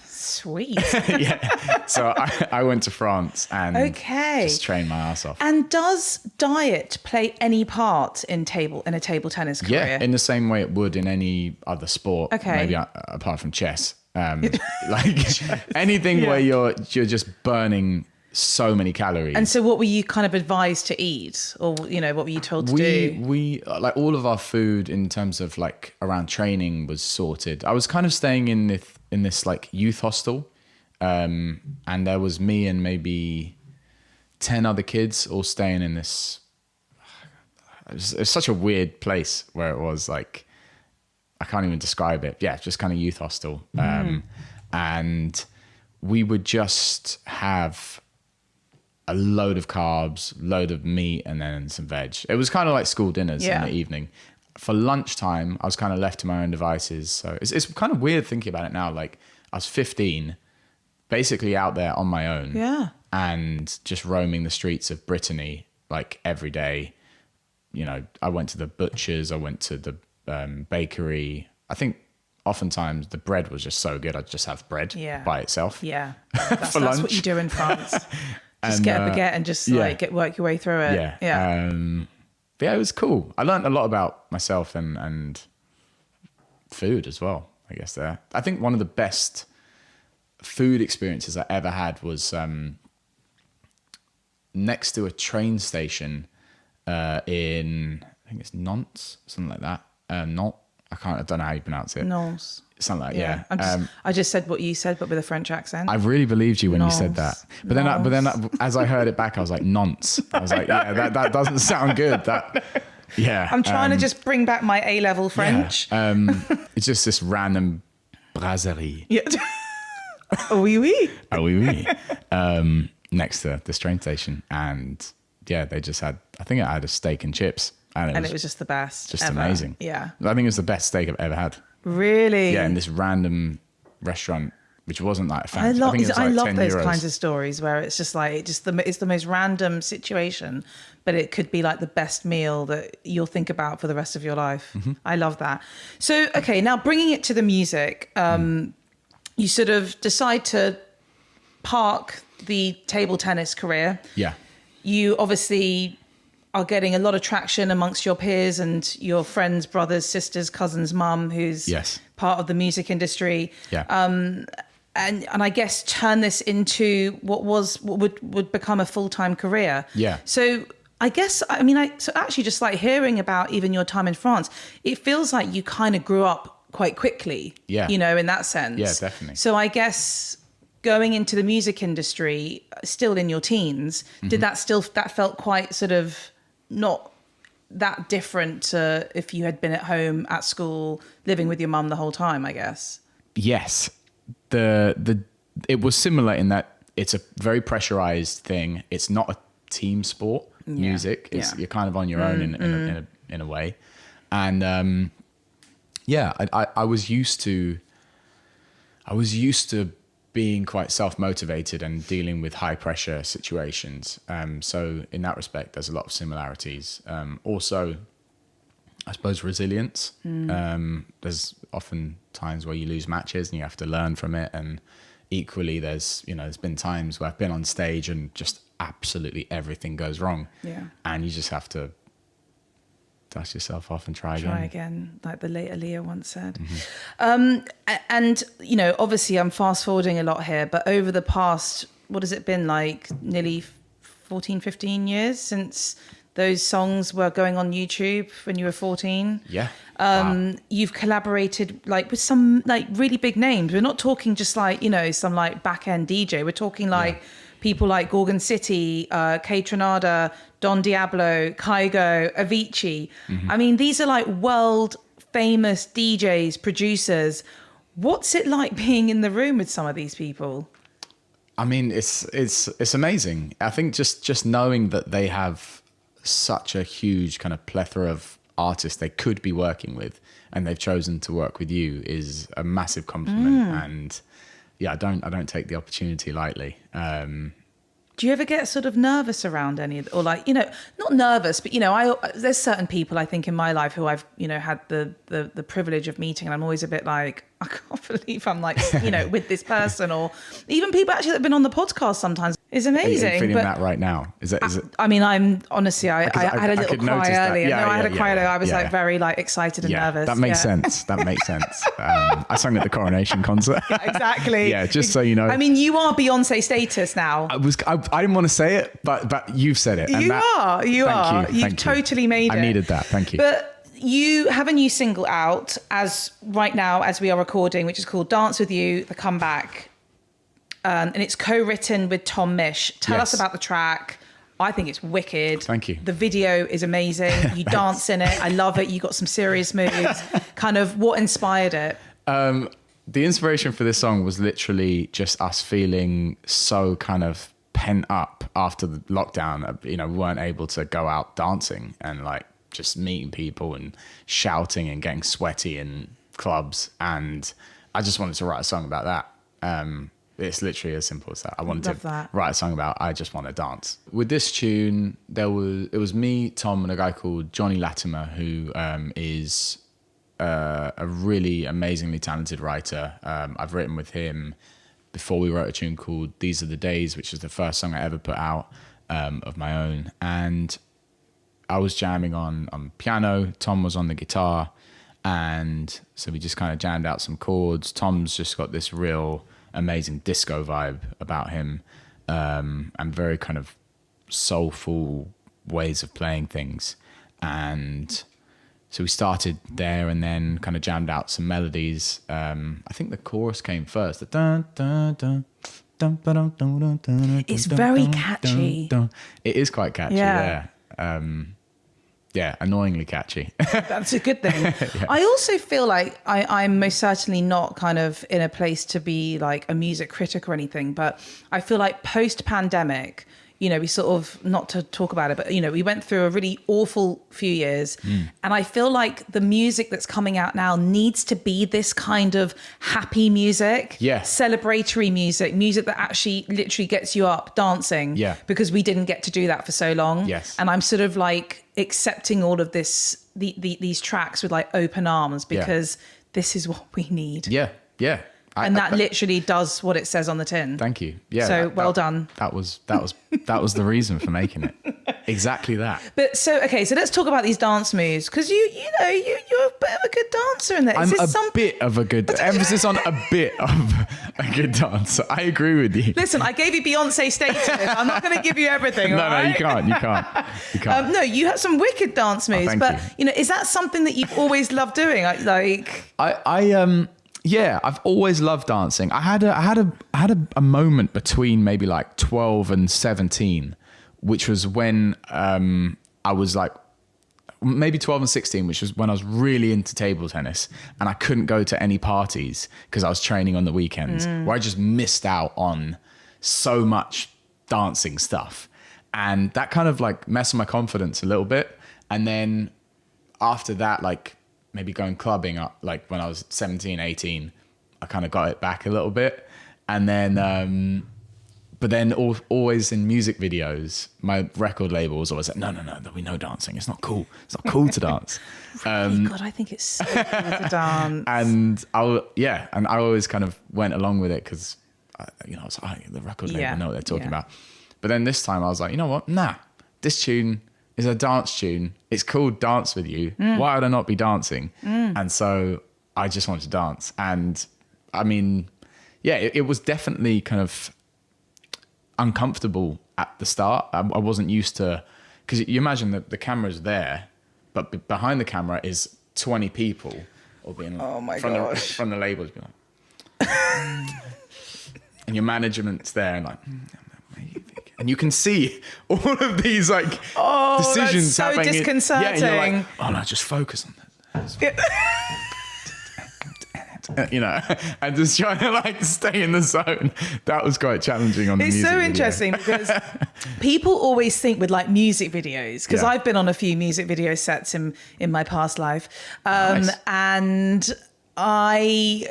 [SPEAKER 1] Sweet.
[SPEAKER 2] Yeah. So I went to France and just trained my ass off.
[SPEAKER 1] And does diet play any part in a table tennis career?
[SPEAKER 2] Yeah, in the same way it would in any other sport.
[SPEAKER 1] Okay.
[SPEAKER 2] Maybe apart from chess. Like anything where you're just burning so many calories.
[SPEAKER 1] And so what were you kind of advised to eat, or what were you told to do?
[SPEAKER 2] We like all of our food in terms of like around training was sorted. I was kind of staying in this like youth hostel, and there was me and maybe 10 other kids all staying in this. It was such a weird place where it was like, I can't even describe it. Yeah, just kind of youth hostel. And we would just have a load of carbs, load of meat, and then some veg. It was kind of like school dinners in the evening. For lunchtime, I was kind of left to my own devices. So it's kind of weird thinking about it now. Like I was 15, basically out there on my own.
[SPEAKER 1] Yeah.
[SPEAKER 2] And just roaming the streets of Brittany like every day. I went to the butchers, I went to the bakery. I think oftentimes the bread was just so good, I'd just have bread by itself.
[SPEAKER 1] Yeah. That's what you do in France. Just get a baguette and just work your way through it.
[SPEAKER 2] Yeah. But yeah, it was cool. I learned a lot about myself and food as well, I guess there. I think one of the best food experiences I ever had was next to a train station in, I think it's Nantes, something like that. Nantes. I don't know how you pronounce it.
[SPEAKER 1] Nantes.
[SPEAKER 2] Something like that, yeah.
[SPEAKER 1] I just said what you said, but with a French accent.
[SPEAKER 2] I really believed you when you said that. But then as I heard it back, I was like, nonce. I was like, yeah, that doesn't sound good.
[SPEAKER 1] I'm trying to just bring back my A-level French.
[SPEAKER 2] Yeah, it's just this random brasserie.
[SPEAKER 1] Yeah. Oui, oui.
[SPEAKER 2] Oh, oui, oui. Next to this train station. And yeah, they just had, I think it had a steak and chips. And it was just
[SPEAKER 1] the best.
[SPEAKER 2] Just
[SPEAKER 1] ever.
[SPEAKER 2] Amazing.
[SPEAKER 1] Yeah.
[SPEAKER 2] I think it was the best steak I've ever had.
[SPEAKER 1] Really?
[SPEAKER 2] Yeah, in this random restaurant, which wasn't like fancy.
[SPEAKER 1] I love those kinds of stories where it's just like it's the most random situation, but it could be like the best meal that you'll think about for the rest of your life. Mm-hmm. I love that. So, okay, now bringing it to the music, you sort of decide to park the table tennis career.
[SPEAKER 2] Yeah.
[SPEAKER 1] You obviously are getting a lot of traction amongst your peers and your friends, brothers, sisters, cousins, mum, who's part of the music industry. Yeah. And I guess turn this into what would become a full-time career.
[SPEAKER 2] Yeah.
[SPEAKER 1] So I guess, so actually just like hearing about even your time in France, it feels like you kind of grew up quite quickly, in that sense.
[SPEAKER 2] Yeah, definitely.
[SPEAKER 1] So I guess going into the music industry, still in your teens, did that felt quite sort of not that different to if you had been at home, at school, living with your mum the whole time, I guess?
[SPEAKER 2] Yes. It was similar in that it's a very pressurized thing. It's not a team sport, music. You're kind of on your own in a way. And I was used to being quite self-motivated and dealing with high pressure situations. So in that respect, there's a lot of similarities. Also, I suppose resilience. There's often times where you lose matches and you have to learn from it. And equally, there's been times where I've been on stage and just absolutely everything goes wrong. Yeah. And you just have to dust yourself off and try
[SPEAKER 1] again, like the late Aaliyah once said. Mm-hmm. And obviously I'm fast forwarding a lot here, but over the past, what has it been, like nearly 14, 15 years since those songs were going on YouTube when you were 14?
[SPEAKER 2] Yeah.
[SPEAKER 1] Wow. You've collaborated like with some like really big names. We're not talking just like, some like back end DJ. We're talking like people like Gorgon City, K Tronada, Don Diablo, Kygo, Avicii. Mm-hmm. I mean, these are like world famous DJs, producers. What's it like being in the room with some of these people?
[SPEAKER 2] I mean, it's amazing. I think just knowing that they have such a huge kind of plethora artist they could be working with, and they've chosen to work with you, is a massive compliment. And yeah, I don't take the opportunity lightly.
[SPEAKER 1] Do you ever get sort of nervous around any of, or like, you know, not nervous, but, you know, there's certain people I think in my life who I've, you know, had the privilege of meeting, and I'm always a bit like, I can't believe I'm like, you know, with this person, or even people actually that have been on the podcast sometimes. It's amazing.
[SPEAKER 2] Are you feeling that right now? Is it?
[SPEAKER 1] I mean, I'm honestly, I had a little cry earlier.
[SPEAKER 2] Yeah,
[SPEAKER 1] I had a cry earlier. I was like
[SPEAKER 2] yeah.
[SPEAKER 1] very like excited and nervous.
[SPEAKER 2] That makes sense. That makes sense. I sang at the Coronation concert.
[SPEAKER 1] Exactly.
[SPEAKER 2] Yeah, just so you know.
[SPEAKER 1] I mean, you are Beyonce status now.
[SPEAKER 2] I didn't want to say it, but you've said it. And
[SPEAKER 1] you are. You've totally made it.
[SPEAKER 2] I needed that. Thank you.
[SPEAKER 1] But you have a new single out as right now, as we are recording, which is called Dance With You, The Comeback. And it's co-written with Tom Misch. Tell us about the track. I think it's wicked.
[SPEAKER 2] Thank you.
[SPEAKER 1] The video is amazing. You dance in it. I love it. You got some serious moves. Kind of what inspired it?
[SPEAKER 2] The inspiration for this song was literally just us feeling so kind of pent up after the lockdown. You know, we weren't able to go out dancing and like just meeting people and shouting and getting sweaty in clubs. And I just wanted to write a song about that. It's literally as simple as that. I wanted to write a song about I just want to dance. With this tune, it was me, Tom, and a guy called Johnny Latimer, who is a really amazingly talented writer. I've written with him before. We wrote a tune called These Are the Days, which is the first song I ever put out of my own. And I was jamming on piano. Tom was on the guitar. And so we just kind of jammed out some chords. Tom's just got this real amazing disco vibe about him, and very kind of soulful ways of playing things. And so we started there and then kind of jammed out some melodies. I think the chorus came first.
[SPEAKER 1] It's very catchy.
[SPEAKER 2] It is quite catchy, yeah. Yeah, annoyingly catchy.
[SPEAKER 1] That's a good thing.
[SPEAKER 2] Yeah.
[SPEAKER 1] I also feel like I'm most certainly not kind of in a place to be like a music critic or anything, but I feel like post-pandemic, you know, we sort of, not to talk about it, but, you know, we went through a really awful few years. And I feel like the music that's coming out now needs to be this kind of happy music, celebratory music that actually literally gets you up dancing, because we didn't get to do that for so long.
[SPEAKER 2] Yes.
[SPEAKER 1] And I'm sort of like accepting all of this, these tracks with like open arms, because this is what we need.
[SPEAKER 2] Yeah.
[SPEAKER 1] And that literally does what it says on the tin.
[SPEAKER 2] Thank you. Yeah.
[SPEAKER 1] So well done.
[SPEAKER 2] That was the reason for making it. Exactly that.
[SPEAKER 1] But so let's talk about these dance moves, because you're a bit of a good dancer in that.
[SPEAKER 2] I'm a bit of a good emphasis on a bit of a good dancer. I agree with you.
[SPEAKER 1] Listen, I gave you Beyonce status. I'm not going to give you everything.
[SPEAKER 2] No, you can't. You can't.
[SPEAKER 1] No, you have some wicked dance moves. But you know, is that something that you've always loved doing?
[SPEAKER 2] Yeah, I've always loved dancing. I had a moment between maybe like 12 and 17, which was when I was like maybe 12 and 16, which was when I was really into table tennis, and I couldn't go to any parties because I was training on the weekends, where I just missed out on so much dancing stuff. And that kind of like messed with my confidence a little bit. And then after that, like maybe going clubbing up, like when I was 17, 18, I kind of got it back a little bit. And then, but then always in music videos, my record label was always like, no, there'll be no dancing. It's not cool. It's not cool to dance.
[SPEAKER 1] Really? God, I think it's so cool to dance.
[SPEAKER 2] And I always kind of went along with it because, I was like, the record label know what they're talking about. But then this time I was like, you know what? Nah, this tune is a dance tune. It's called Dance With You. Why would I not be dancing? And so I just wanted to dance. And I mean, it was definitely kind of uncomfortable at the start. I wasn't used to, because you imagine that the camera's there, but behind the camera is 20 people, or being like,
[SPEAKER 1] oh my gosh,
[SPEAKER 2] from the labels, being like, and your management's there and like, and you can see all of these like decisions
[SPEAKER 1] that's so
[SPEAKER 2] happening.
[SPEAKER 1] Disconcerting.
[SPEAKER 2] And you're like, oh no, just focus on this. you know, and just trying to like stay in the zone. That was quite challenging on the music
[SPEAKER 1] so
[SPEAKER 2] video.
[SPEAKER 1] interesting because people always think with like music videos, because I've been on a few music video sets in my past life.
[SPEAKER 2] Nice.
[SPEAKER 1] And I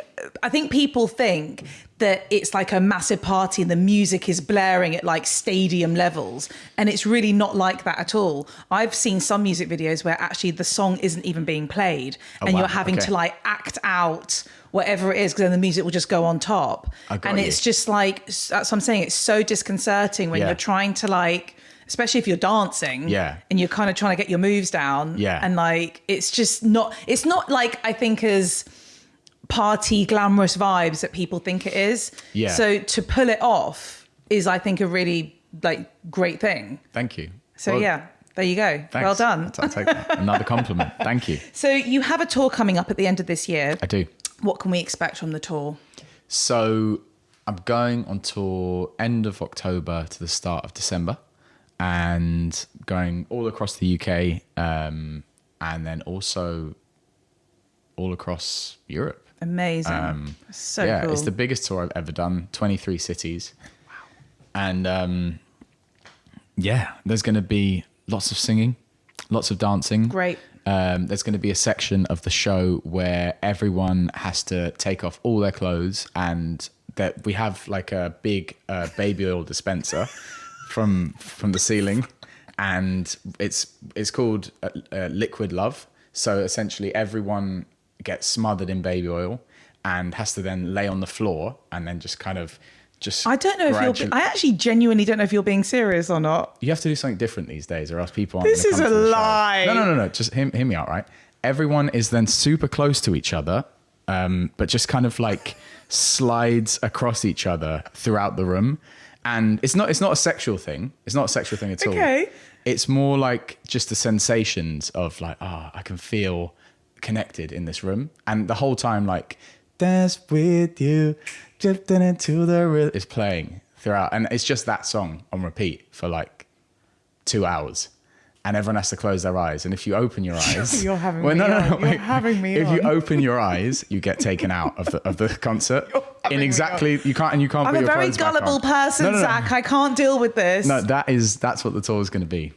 [SPEAKER 1] think people think that it's like a massive party and the music is blaring at like stadium levels, and it's really not like that at all. I've seen some music videos where actually the song isn't even being played, and you're having to like act out whatever it is, because then the music will just go on top. And it's just like, that's what I'm saying, it's so disconcerting when you're trying to like, especially if you're dancing and you're kind of trying to get your moves down. And like, it's not like, I think, as party glamorous vibes that people think it is. So to pull it off is, I think, a really like great thing.
[SPEAKER 2] Thank you.
[SPEAKER 1] So there you go. Thanks. Well done.
[SPEAKER 2] I'll take that. Another compliment. Thank you.
[SPEAKER 1] So you have a tour coming up at the end of this year.
[SPEAKER 2] I do.
[SPEAKER 1] What can we expect from the tour? So
[SPEAKER 2] I'm going on tour end of October to the start of December, and going all across the UK, and then also all across Europe.
[SPEAKER 1] Amazing. So cool.
[SPEAKER 2] It's the biggest tour I've ever done, 23 cities. Wow. And there's going to be lots of singing, lots of dancing.
[SPEAKER 1] Great.
[SPEAKER 2] There's going to be a section of the show where everyone has to take off all their clothes, and that we have like a big baby oil dispenser from the ceiling, and it's called Liquid Love. So essentially everyone gets smothered in baby oil and has to then lay on the floor and then just kind of I don't know if I actually genuinely don't know if you're being serious or not. You have to do something different these days, or else people aren't.
[SPEAKER 1] This is a lie.
[SPEAKER 2] No. Just hear me out, right? Everyone is then super close to each other, but just kind of like slides across each other throughout the room. And it's not a sexual thing. It's not a sexual thing at all.
[SPEAKER 1] Okay.
[SPEAKER 2] It's more like just the sensations of like, I can feel connected in this room. And the whole time, like, dance with you, drifting into the rhythm is playing throughout. And it's just that song on repeat for like 2 hours. And everyone has to close their eyes. And if you open your eyes,
[SPEAKER 1] you're having me on. You're having me
[SPEAKER 2] on. If you
[SPEAKER 1] on.
[SPEAKER 2] open your eyes, you get taken out of the concert. In exactly, you can't
[SPEAKER 1] I'm
[SPEAKER 2] put your clothes back on.
[SPEAKER 1] a very gullible person, Zach. I can't deal with this.
[SPEAKER 2] No, that's what the tour is going to be.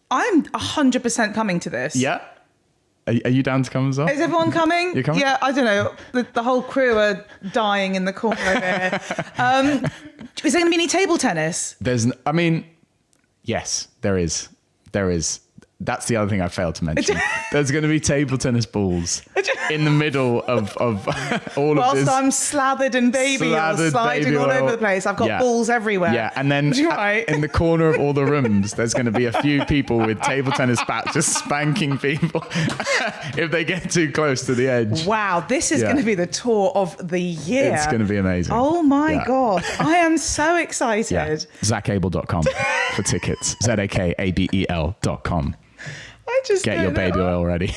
[SPEAKER 1] I'm 100% coming to this.
[SPEAKER 2] Yeah. Are you down to come as well?
[SPEAKER 1] Is everyone coming?
[SPEAKER 2] You're coming?
[SPEAKER 1] Yeah, I don't know. The whole crew are dying in the corner over here. Is there going to be any table tennis?
[SPEAKER 2] Yes, there is. There is. That's the other thing I failed to mention. There's going to be table tennis balls in the middle of all of this.
[SPEAKER 1] Whilst I'm slathered in baby oil, sliding all over the place. I've got balls everywhere.
[SPEAKER 2] Yeah, and then in the corner of all the rooms, there's going to be a few people with table tennis bats just spanking people if they get too close to the edge.
[SPEAKER 1] Wow, this is going to be the tour of the year.
[SPEAKER 2] It's going to be amazing.
[SPEAKER 1] Oh my God. I am so excited.
[SPEAKER 2] Yeah. ZakAbel.com for tickets. ZakAbel.com. Get your baby oil ready.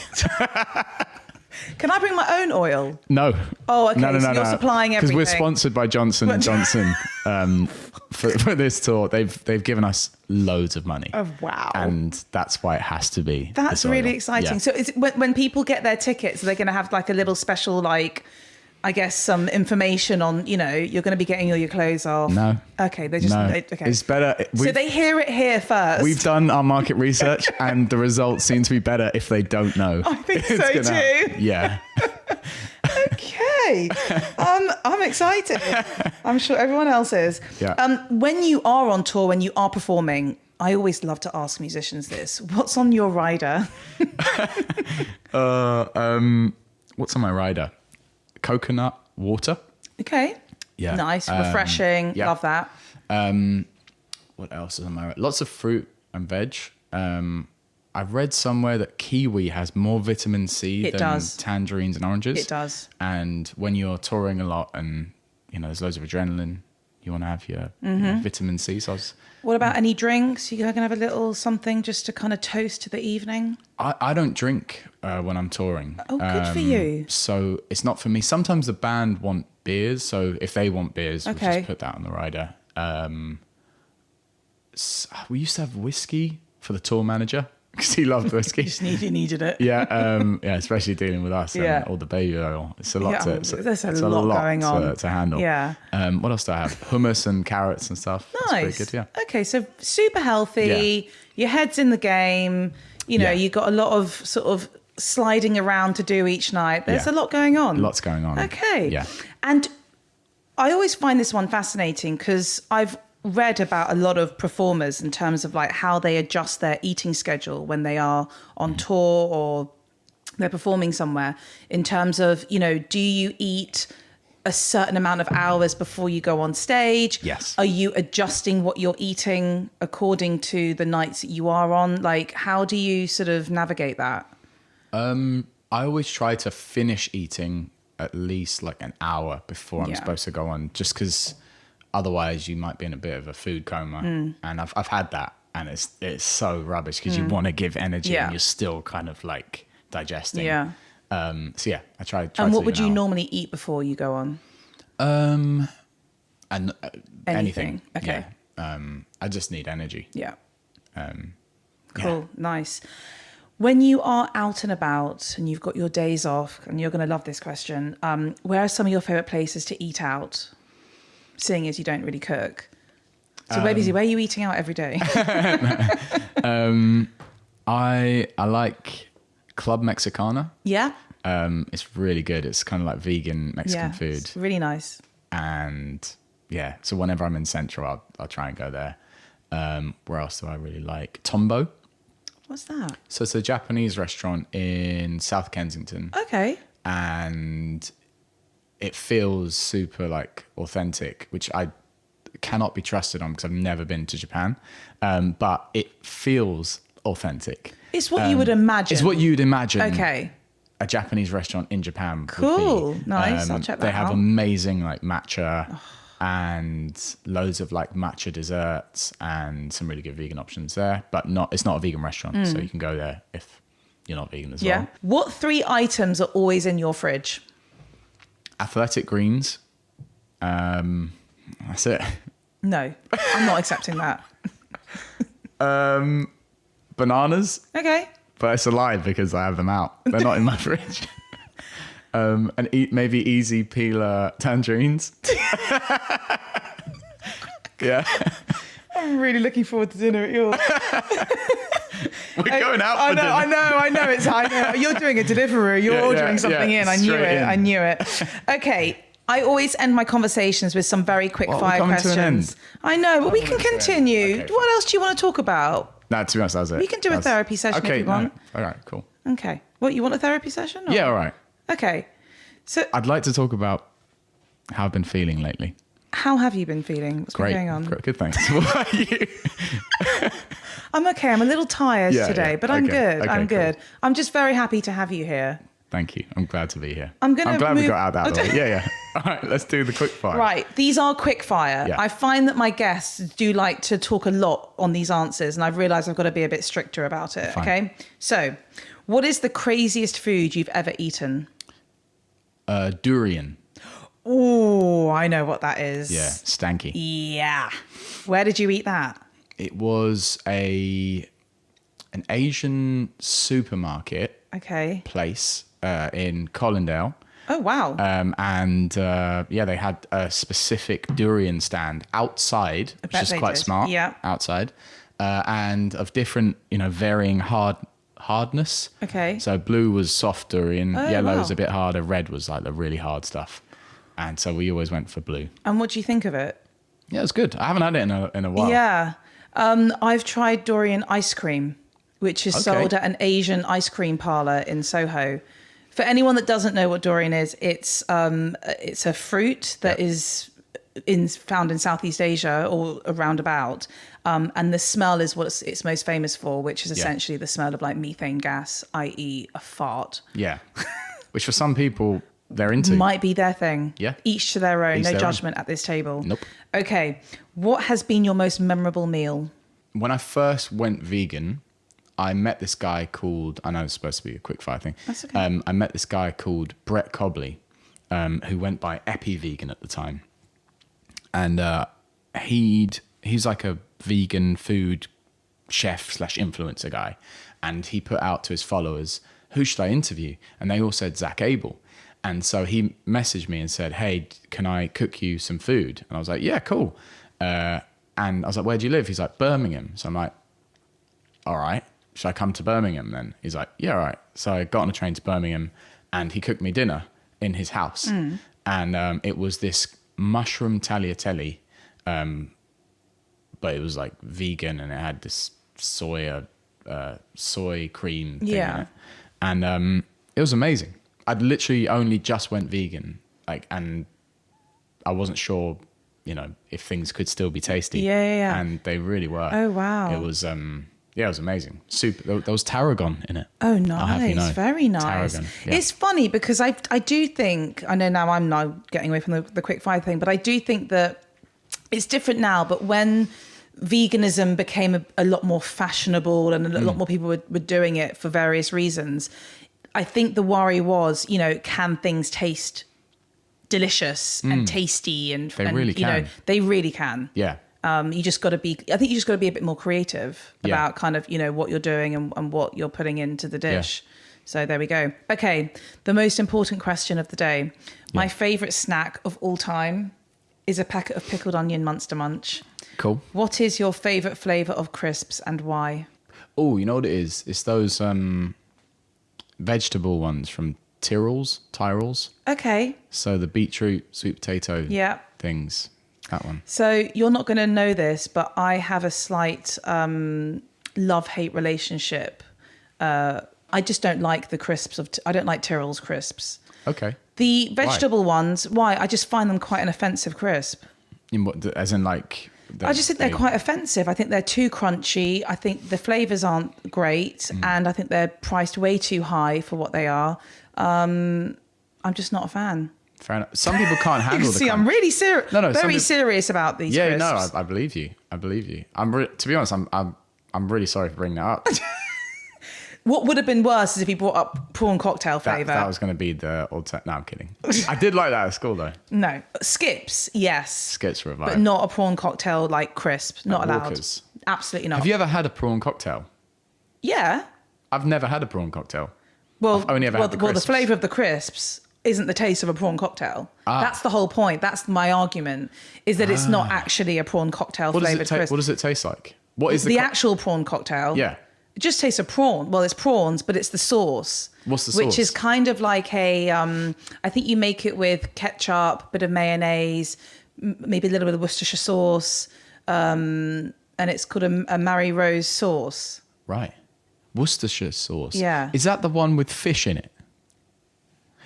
[SPEAKER 1] Can I bring my own oil?
[SPEAKER 2] No.
[SPEAKER 1] Oh, okay.
[SPEAKER 2] No.
[SPEAKER 1] So you're supplying everything.
[SPEAKER 2] Because we're sponsored by Johnson & Johnson for this tour. They've given us loads of money.
[SPEAKER 1] Oh, wow.
[SPEAKER 2] And that's why it has to be.
[SPEAKER 1] That's really exciting.
[SPEAKER 2] Yeah.
[SPEAKER 1] So is it, when people get their tickets, they're going to have like a little special, like, I guess, some information on, you're going to be getting all your clothes off.
[SPEAKER 2] No.
[SPEAKER 1] Okay. They just, okay.
[SPEAKER 2] It's better.
[SPEAKER 1] So they hear it here first.
[SPEAKER 2] We've done our market research and the results seem to be better if they don't know.
[SPEAKER 1] I think so too.
[SPEAKER 2] Yeah.
[SPEAKER 1] Okay. I'm excited. I'm sure everyone else is.
[SPEAKER 2] Yeah.
[SPEAKER 1] When you are on tour, when you are performing, I always love to ask musicians this. What's on your rider?
[SPEAKER 2] What's on my rider? Coconut water.
[SPEAKER 1] Okay.
[SPEAKER 2] Yeah.
[SPEAKER 1] Nice. Refreshing.
[SPEAKER 2] Yeah.
[SPEAKER 1] Love that.
[SPEAKER 2] What else is on my rider? Lots of fruit and veg. I've read somewhere that kiwi has more vitamin C than tangerines and oranges.
[SPEAKER 1] It does.
[SPEAKER 2] And when you're touring a lot and, there's loads of adrenaline, you want to have your vitamin C. So
[SPEAKER 1] what about any drinks? You going to have a little something just to kind of toast to the evening?
[SPEAKER 2] I don't drink when I'm touring.
[SPEAKER 1] Oh, good for you.
[SPEAKER 2] So it's not for me. Sometimes the band want beers. So if they want beers, we'll just put that on the rider. We used to have whiskey for the tour manager. because he loved whiskey.
[SPEAKER 1] You needed it.
[SPEAKER 2] Yeah, especially dealing with us and all the baby oil. It's a lot
[SPEAKER 1] there's a lot going on
[SPEAKER 2] to handle.
[SPEAKER 1] Yeah.
[SPEAKER 2] What else do I have? Hummus and carrots and stuff.
[SPEAKER 1] Nice.
[SPEAKER 2] That's pretty good, yeah.
[SPEAKER 1] Okay, so super healthy.
[SPEAKER 2] Yeah.
[SPEAKER 1] Your head's in the game. You know, you got a lot of sort of sliding around to do each night. There's a lot going on.
[SPEAKER 2] Lots going on.
[SPEAKER 1] Okay.
[SPEAKER 2] Yeah.
[SPEAKER 1] And I always find this one fascinating because I've read about a lot of performers in terms of like how they adjust their eating schedule when they are on tour or they're performing somewhere, in terms of, you know, do you eat a certain amount of hours before you go on stage?
[SPEAKER 2] Yes.
[SPEAKER 1] Are you adjusting what you're eating according to the nights that you are on? Like, how do you sort of navigate that?
[SPEAKER 2] I always try to finish eating at least like an hour before I'm supposed to go on, just because otherwise you might be in a bit of a food coma. And I've had that, and it's so rubbish because you want to give energy and you're still kind of like digesting.
[SPEAKER 1] Yeah.
[SPEAKER 2] So yeah, I try.
[SPEAKER 1] And what
[SPEAKER 2] to
[SPEAKER 1] would
[SPEAKER 2] do
[SPEAKER 1] you
[SPEAKER 2] an hour.
[SPEAKER 1] normally eat before you go on?
[SPEAKER 2] And anything.
[SPEAKER 1] Okay.
[SPEAKER 2] Yeah. I just need energy.
[SPEAKER 1] Yeah. Cool. Nice. When you are out and about and you've got your days off, and you're going to love this question, where are some of your favorite places to eat out, seeing as you don't really cook? So basically, where are you eating out every day?
[SPEAKER 2] I like Club Mexicana.
[SPEAKER 1] Yeah.
[SPEAKER 2] It's really good. It's kind of like vegan Mexican food.
[SPEAKER 1] It's really nice.
[SPEAKER 2] And yeah, so whenever I'm in Central, I'll try and go there. Where else do I really like? Tombo.
[SPEAKER 1] What's that?
[SPEAKER 2] So it's a Japanese restaurant in South Kensington.
[SPEAKER 1] Okay.
[SPEAKER 2] And it feels super like authentic, which I cannot be trusted on because I've never been to Japan. But it feels authentic.
[SPEAKER 1] It's what you would imagine.
[SPEAKER 2] It's what you'd imagine.
[SPEAKER 1] Okay.
[SPEAKER 2] A Japanese restaurant in Japan.
[SPEAKER 1] Cool.
[SPEAKER 2] Would be.
[SPEAKER 1] Nice. I'll check that out.
[SPEAKER 2] They have amazing like matcha and loads of like matcha desserts and some really good vegan options there. But it's not a vegan restaurant, so you can go there if you're not vegan as well.
[SPEAKER 1] What 3 items are always in your fridge?
[SPEAKER 2] Athletic greens. That's it.
[SPEAKER 1] No, I'm not accepting that.
[SPEAKER 2] Bananas.
[SPEAKER 1] Okay.
[SPEAKER 2] But it's a lie because I have them out. They're not in my fridge. And eat maybe easy peeler tangerines. Yeah.
[SPEAKER 1] I'm really looking forward to dinner at yours.
[SPEAKER 2] We're going out for dinner.
[SPEAKER 1] I know. You're doing a delivery. You're ordering something in. I knew it. Okay. I always end my conversations with some very quick fire questions. I know, but we can continue.
[SPEAKER 2] Okay.
[SPEAKER 1] What else do you want to talk about?
[SPEAKER 2] No, to be honest, that was it.
[SPEAKER 1] We can do a therapy session if you want.
[SPEAKER 2] All right, cool.
[SPEAKER 1] Okay. What, you want a therapy session? Or?
[SPEAKER 2] Yeah, all right.
[SPEAKER 1] Okay. So
[SPEAKER 2] I'd like to talk about how I've been feeling lately.
[SPEAKER 1] how have you been feeling? What's been going on?
[SPEAKER 2] Good, thanks. What about you?
[SPEAKER 1] I'm okay. I'm a little tired today, but I'm good.
[SPEAKER 2] Okay,
[SPEAKER 1] I'm good.
[SPEAKER 2] cool.
[SPEAKER 1] I'm just very happy to have you here.
[SPEAKER 2] Thank you. I'm glad to be here.
[SPEAKER 1] I'm
[SPEAKER 2] glad
[SPEAKER 1] move-
[SPEAKER 2] we got out that way. Yeah. All right, let's do the quick fire.
[SPEAKER 1] Right. These are quick fire.
[SPEAKER 2] Yeah.
[SPEAKER 1] I find that my guests do like to talk a lot on these answers, and I've realised I've got to be a bit stricter about it.
[SPEAKER 2] Fine.
[SPEAKER 1] Okay. So, what is the craziest food you've ever eaten?
[SPEAKER 2] Durian.
[SPEAKER 1] Oh, I know what that is.
[SPEAKER 2] Yeah, stanky.
[SPEAKER 1] Yeah. Where did you eat that?
[SPEAKER 2] It was an Asian supermarket
[SPEAKER 1] Okay.
[SPEAKER 2] place in Colindale.
[SPEAKER 1] Oh, wow.
[SPEAKER 2] They had a specific durian stand outside, which
[SPEAKER 1] bet
[SPEAKER 2] is
[SPEAKER 1] they
[SPEAKER 2] quite
[SPEAKER 1] did.
[SPEAKER 2] smart.
[SPEAKER 1] Yeah.
[SPEAKER 2] Outside, and of different, varying hardness.
[SPEAKER 1] Okay.
[SPEAKER 2] So blue was soft durian, yellow
[SPEAKER 1] wow.
[SPEAKER 2] was a bit harder, red was like the really hard stuff, and so we always went for blue.
[SPEAKER 1] And what do you think of it?
[SPEAKER 2] Yeah, it's good. I haven't had it in a while.
[SPEAKER 1] Yeah. I've tried durian ice cream, which is sold at an Asian ice cream parlor in Soho. For anyone that doesn't know what durian is, it's a fruit that is found in Southeast Asia or around about. And the smell is what it's most famous for, which is essentially the smell of like methane gas, i.e. a fart.
[SPEAKER 2] Yeah. Which for some people, they're into.
[SPEAKER 1] Might be their thing.
[SPEAKER 2] Yeah.
[SPEAKER 1] Each to their own.
[SPEAKER 2] Each
[SPEAKER 1] No
[SPEAKER 2] their
[SPEAKER 1] judgment at this table.
[SPEAKER 2] Nope.
[SPEAKER 1] Okay. What has been your most memorable meal?
[SPEAKER 2] When I first went vegan, I met this guy called, I know it's supposed to be a quick fire thing.
[SPEAKER 1] That's okay.
[SPEAKER 2] I met this guy called Brett Cobley, who went by Ep9 at the time. And he's like a vegan food chef / influencer guy. and he put out to his followers, who should I interview? And they all said Zak Abel. And so he messaged me and said, hey, can I cook you some food? And I was like, yeah, cool. And I was like, where do you live? He's like, Birmingham. So I'm like, all right, should I come to Birmingham then? He's like, yeah, all right. So I got on a train to Birmingham and he cooked me dinner in his house. And it was this mushroom tagliatelle, but it was like vegan and it had this soy cream thing in it. And it was amazing. I'd literally only just went vegan, and I wasn't sure, if things could still be tasty.
[SPEAKER 1] Yeah.
[SPEAKER 2] And they really were.
[SPEAKER 1] Oh, wow.
[SPEAKER 2] It was, it was amazing. Super. There was tarragon in it.
[SPEAKER 1] Oh, nice.
[SPEAKER 2] I'll have you know.
[SPEAKER 1] Very nice.
[SPEAKER 2] Tarragon, yeah.
[SPEAKER 1] It's funny because I do think, I know now I'm now getting away from the quick fire thing, but I do think that it's different now. But when veganism became a lot more fashionable and a lot more people were doing it for various reasons, I think the worry was, can things taste delicious and tasty? And
[SPEAKER 2] they really can.
[SPEAKER 1] They really can.
[SPEAKER 2] Yeah.
[SPEAKER 1] You just got to be, I think you just got to be a bit more creative about kind of, what you're doing and what you're putting into the dish. Yeah. So there we go. Okay. The most important question of the day. My favorite snack of all time is a packet of pickled onion Munster Munch.
[SPEAKER 2] Cool. What
[SPEAKER 1] is your favorite flavor of crisps and why?
[SPEAKER 2] Oh, you know what it is? It's those vegetable ones from Tyrrell's.
[SPEAKER 1] Okay.
[SPEAKER 2] So the beetroot, sweet potato things. That one. So
[SPEAKER 1] you're not going to know this, but I have a slight love-hate relationship. I just don't like the crisps I don't like Tyrrell's crisps.
[SPEAKER 2] Okay.
[SPEAKER 1] The vegetable ones, why? I just find them quite an offensive crisp.
[SPEAKER 2] In what? As in like?
[SPEAKER 1] I just think they're quite offensive. I think they're too crunchy. I think the flavours aren't great, and I think they're priced way too high for what they are. I'm just not a fan.
[SPEAKER 2] Fair enough. Some people can't handle the crunch.
[SPEAKER 1] I'm really serious.
[SPEAKER 2] No,
[SPEAKER 1] very serious about these crisps.
[SPEAKER 2] No, I believe you. I believe you. To be honest, I'm really sorry for bringing that up.
[SPEAKER 1] What would have been worse is if he brought up prawn cocktail flavour.
[SPEAKER 2] That was going to be the alternative. No, I'm kidding. I did like that at school though.
[SPEAKER 1] No. Skips, yes.
[SPEAKER 2] Skips were a vibe.
[SPEAKER 1] But not a prawn cocktail like crisp. Not allowed.
[SPEAKER 2] Walkers.
[SPEAKER 1] Absolutely not.
[SPEAKER 2] Have you ever had a prawn cocktail?
[SPEAKER 1] Yeah.
[SPEAKER 2] I've never had a prawn cocktail.
[SPEAKER 1] Well,
[SPEAKER 2] I've only ever had the crisps.
[SPEAKER 1] Well, the flavour of the crisps isn't the taste of a prawn cocktail. That's the whole point. That's my argument, is that it's not actually a prawn cocktail flavoured crisp.
[SPEAKER 2] What does it taste like? What is
[SPEAKER 1] the actual prawn cocktail?
[SPEAKER 2] Yeah.
[SPEAKER 1] It just tastes of prawn. Well, it's prawns, but it's the sauce.
[SPEAKER 2] What's the sauce?
[SPEAKER 1] Which is kind of like I think you make it with ketchup, bit of mayonnaise, maybe a little bit of Worcestershire sauce, and it's called a Mary Rose sauce.
[SPEAKER 2] Right. Worcestershire sauce.
[SPEAKER 1] Yeah.
[SPEAKER 2] Is that the one with fish in it?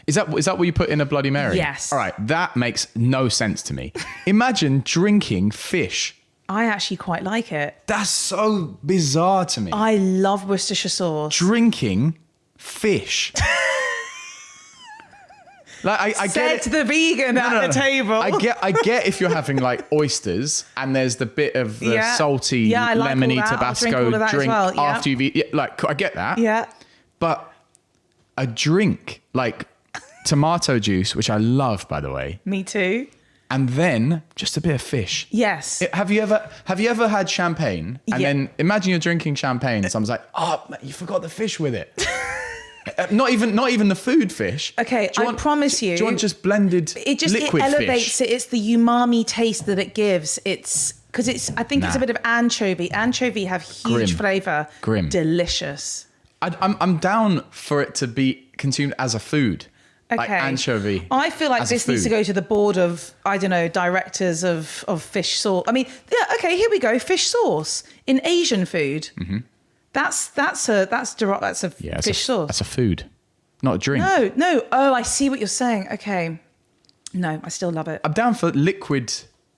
[SPEAKER 2] Is that what you put in a Bloody Mary?
[SPEAKER 1] Yes.
[SPEAKER 2] All right. That makes no sense to me. Imagine drinking fish.
[SPEAKER 1] I actually quite like it.
[SPEAKER 2] That's so bizarre to me.
[SPEAKER 1] I love Worcestershire sauce.
[SPEAKER 2] Drinking fish. Like I
[SPEAKER 1] Said
[SPEAKER 2] get it.
[SPEAKER 1] the vegan at the table.
[SPEAKER 2] I get if you're having like oysters and there's the bit of the salty lemony Tabasco drink after you've eaten. Yeah, like I get that.
[SPEAKER 1] Yeah.
[SPEAKER 2] But a drink like tomato juice, which I love, by the way.
[SPEAKER 1] Me too.
[SPEAKER 2] And then just a bit of fish.
[SPEAKER 1] Yes.
[SPEAKER 2] Have you ever had champagne? And then imagine you're drinking champagne and someone's like, "Oh, you forgot the fish with it." Not even the food fish.
[SPEAKER 1] Okay, I promise you.
[SPEAKER 2] Do you want just blended liquid fish?
[SPEAKER 1] It elevates it. It's the umami taste that it gives. It's because I think it's a bit of anchovy. Anchovy have huge flavour.
[SPEAKER 2] Grim.
[SPEAKER 1] Delicious.
[SPEAKER 2] I'm down for it to be consumed as a food.
[SPEAKER 1] Okay.
[SPEAKER 2] Like anchovy.
[SPEAKER 1] I feel like this needs to go to the board of, I don't know, directors of fish sauce. I mean, yeah, okay, here we go. Fish sauce in Asian food. Mm-hmm. That's a fish sauce.
[SPEAKER 2] That's a food, not a drink.
[SPEAKER 1] No. Oh, I see what you're saying. Okay. No, I still love it.
[SPEAKER 2] I'm down for liquid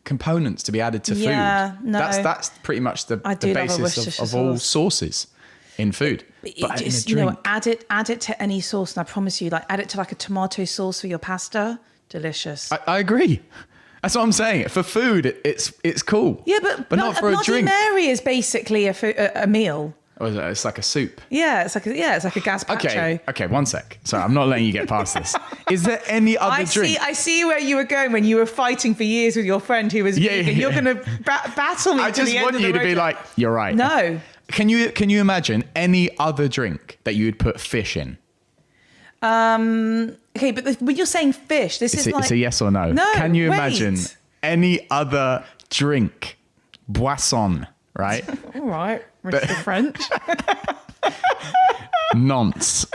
[SPEAKER 2] components to be added to food.
[SPEAKER 1] Yeah, no.
[SPEAKER 2] That's pretty much the basis of all sauces in food. But just, in a drink.
[SPEAKER 1] Add it to any sauce, and I promise you, like add it to like a tomato sauce for your pasta. Delicious.
[SPEAKER 2] I agree. That's what I'm saying. For food, it's cool.
[SPEAKER 1] Yeah, but
[SPEAKER 2] not for a drink.
[SPEAKER 1] Bloody Mary is basically a meal.
[SPEAKER 2] Or is it? It's like a soup.
[SPEAKER 1] Yeah, it's like a gazpacho.
[SPEAKER 2] Okay, one sec. Sorry, I'm not letting you get past this. Is there any other drink?
[SPEAKER 1] I see where you were going when you were fighting for years with your friend who was vegan. You're going to battle me.
[SPEAKER 2] I just want you to be like, you're right.
[SPEAKER 1] No.
[SPEAKER 2] Can you imagine any other drink that you would put fish in?
[SPEAKER 1] Okay, but when you're saying fish,
[SPEAKER 2] It's a yes or no.
[SPEAKER 1] No,
[SPEAKER 2] Can you
[SPEAKER 1] wait.
[SPEAKER 2] imagine any other drink? Boisson, right?
[SPEAKER 1] All right, Mr. French.
[SPEAKER 2] Nonce.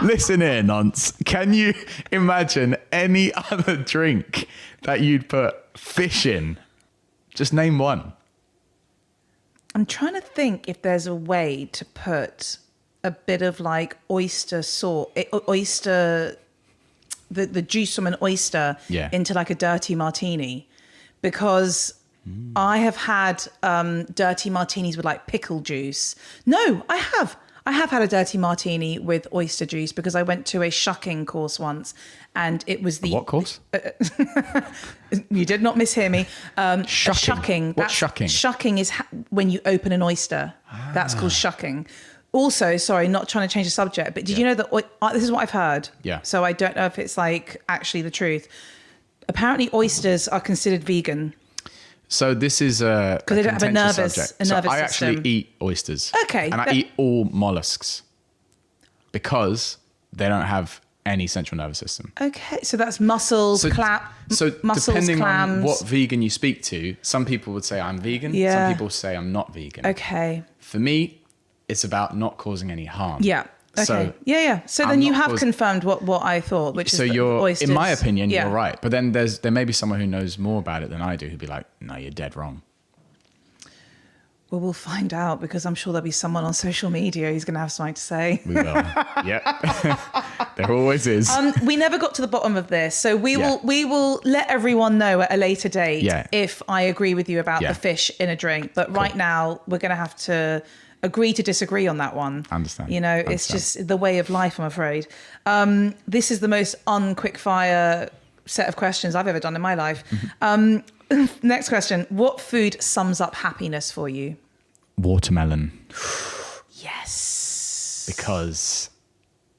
[SPEAKER 2] Listen here, nonce. Can you imagine any other drink that you'd put fish in? Just name one.
[SPEAKER 1] I'm trying to think if there's a way to put a bit of like oyster sauce, the juice from an oyster into like a dirty martini, because I have had dirty martinis with like pickle juice. No, I have had a dirty martini with oyster juice because I went to a shucking course once, and it was the
[SPEAKER 2] What course?
[SPEAKER 1] You did not mishear me.
[SPEAKER 2] Shucking. What's shucking?
[SPEAKER 1] Shucking is when you open an oyster. That's called shucking. Also, sorry, not trying to change the subject, but did you know that this is what I've heard?
[SPEAKER 2] Yeah.
[SPEAKER 1] So I don't know if it's like actually the truth. Apparently, oysters are considered vegan.
[SPEAKER 2] So this is a
[SPEAKER 1] because they don't have a nervous
[SPEAKER 2] subject.
[SPEAKER 1] So
[SPEAKER 2] I
[SPEAKER 1] system.
[SPEAKER 2] actually eat oysters.
[SPEAKER 1] Okay.
[SPEAKER 2] And I eat all mollusks because they don't have any central nervous system.
[SPEAKER 1] Okay, so that's mussels,
[SPEAKER 2] So
[SPEAKER 1] mussels,
[SPEAKER 2] depending
[SPEAKER 1] clams.
[SPEAKER 2] on what vegan you speak to, some people would say I'm vegan.
[SPEAKER 1] Yeah.
[SPEAKER 2] Some people say I'm not vegan.
[SPEAKER 1] Okay.
[SPEAKER 2] For me, it's about not causing any harm.
[SPEAKER 1] Yeah. Okay.
[SPEAKER 2] So
[SPEAKER 1] yeah. So then you have confirmed what I thought, which is oysters.
[SPEAKER 2] In my opinion, you're right. But then there may be someone who knows more about it than I do who'd be like, no, you're dead wrong.
[SPEAKER 1] Well, we'll find out, because I'm sure there'll be someone on social media who's going to have something to say.
[SPEAKER 2] We will. Yep. There always is.
[SPEAKER 1] We never got to the bottom of this, so we will let everyone know at a later date if I agree with you about the fish in a drink. But right now, we're going to have to agree to disagree on that one.
[SPEAKER 2] Understand.
[SPEAKER 1] You know, it's just the way of life, I'm afraid. This is the most unquickfire set of questions I've ever done in my life. Next question. What food sums up happiness for you?
[SPEAKER 2] Watermelon.
[SPEAKER 1] Yes.
[SPEAKER 2] Because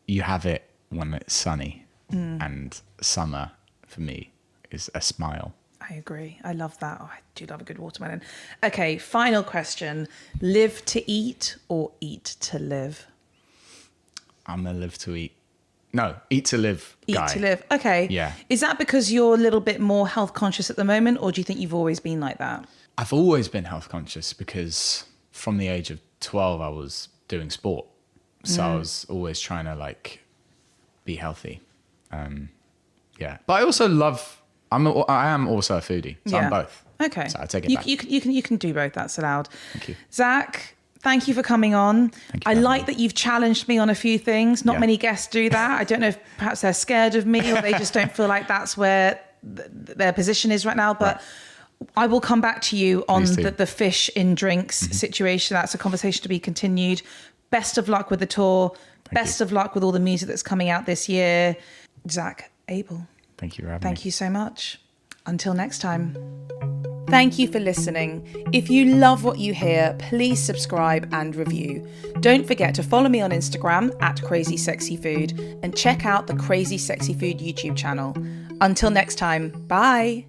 [SPEAKER 2] you have it when it's sunny, and summer for me is a smile.
[SPEAKER 1] I agree. I love that. Oh, I do love a good watermelon. Okay, final question. Live to eat or eat to live?
[SPEAKER 2] I'm a live to eat. No, eat to live guy.
[SPEAKER 1] Eat to live. Okay.
[SPEAKER 2] Yeah.
[SPEAKER 1] Is that because you're a little bit more health conscious at the moment, or do you think you've always been like that?
[SPEAKER 2] I've always been health conscious because from the age of 12, I was doing sport. So I was always trying to like be healthy. Yeah. But I also love, I am also a foodie. So I'm both.
[SPEAKER 1] Okay.
[SPEAKER 2] So I take it back.
[SPEAKER 1] You can do both. That's allowed.
[SPEAKER 2] Thank you.
[SPEAKER 1] Zach, thank you for coming on. I like that you've challenged me on a few things. Not many guests do that. I don't know if perhaps they're scared of me or they just don't feel like that's where their position is right now. But I will come back to you on the fish in drinks situation. That's a conversation to be continued. Best of luck with the tour. Best of luck with all the music that's coming out this year. Zak Abel.
[SPEAKER 2] Thank you for having me.
[SPEAKER 1] Thank you so much. Until next time. Thank you for listening. If you love what you hear, please subscribe and review. Don't forget to follow me on Instagram @CrazySexyFood and check out the Crazy Sexy Food YouTube channel. Until next time, bye.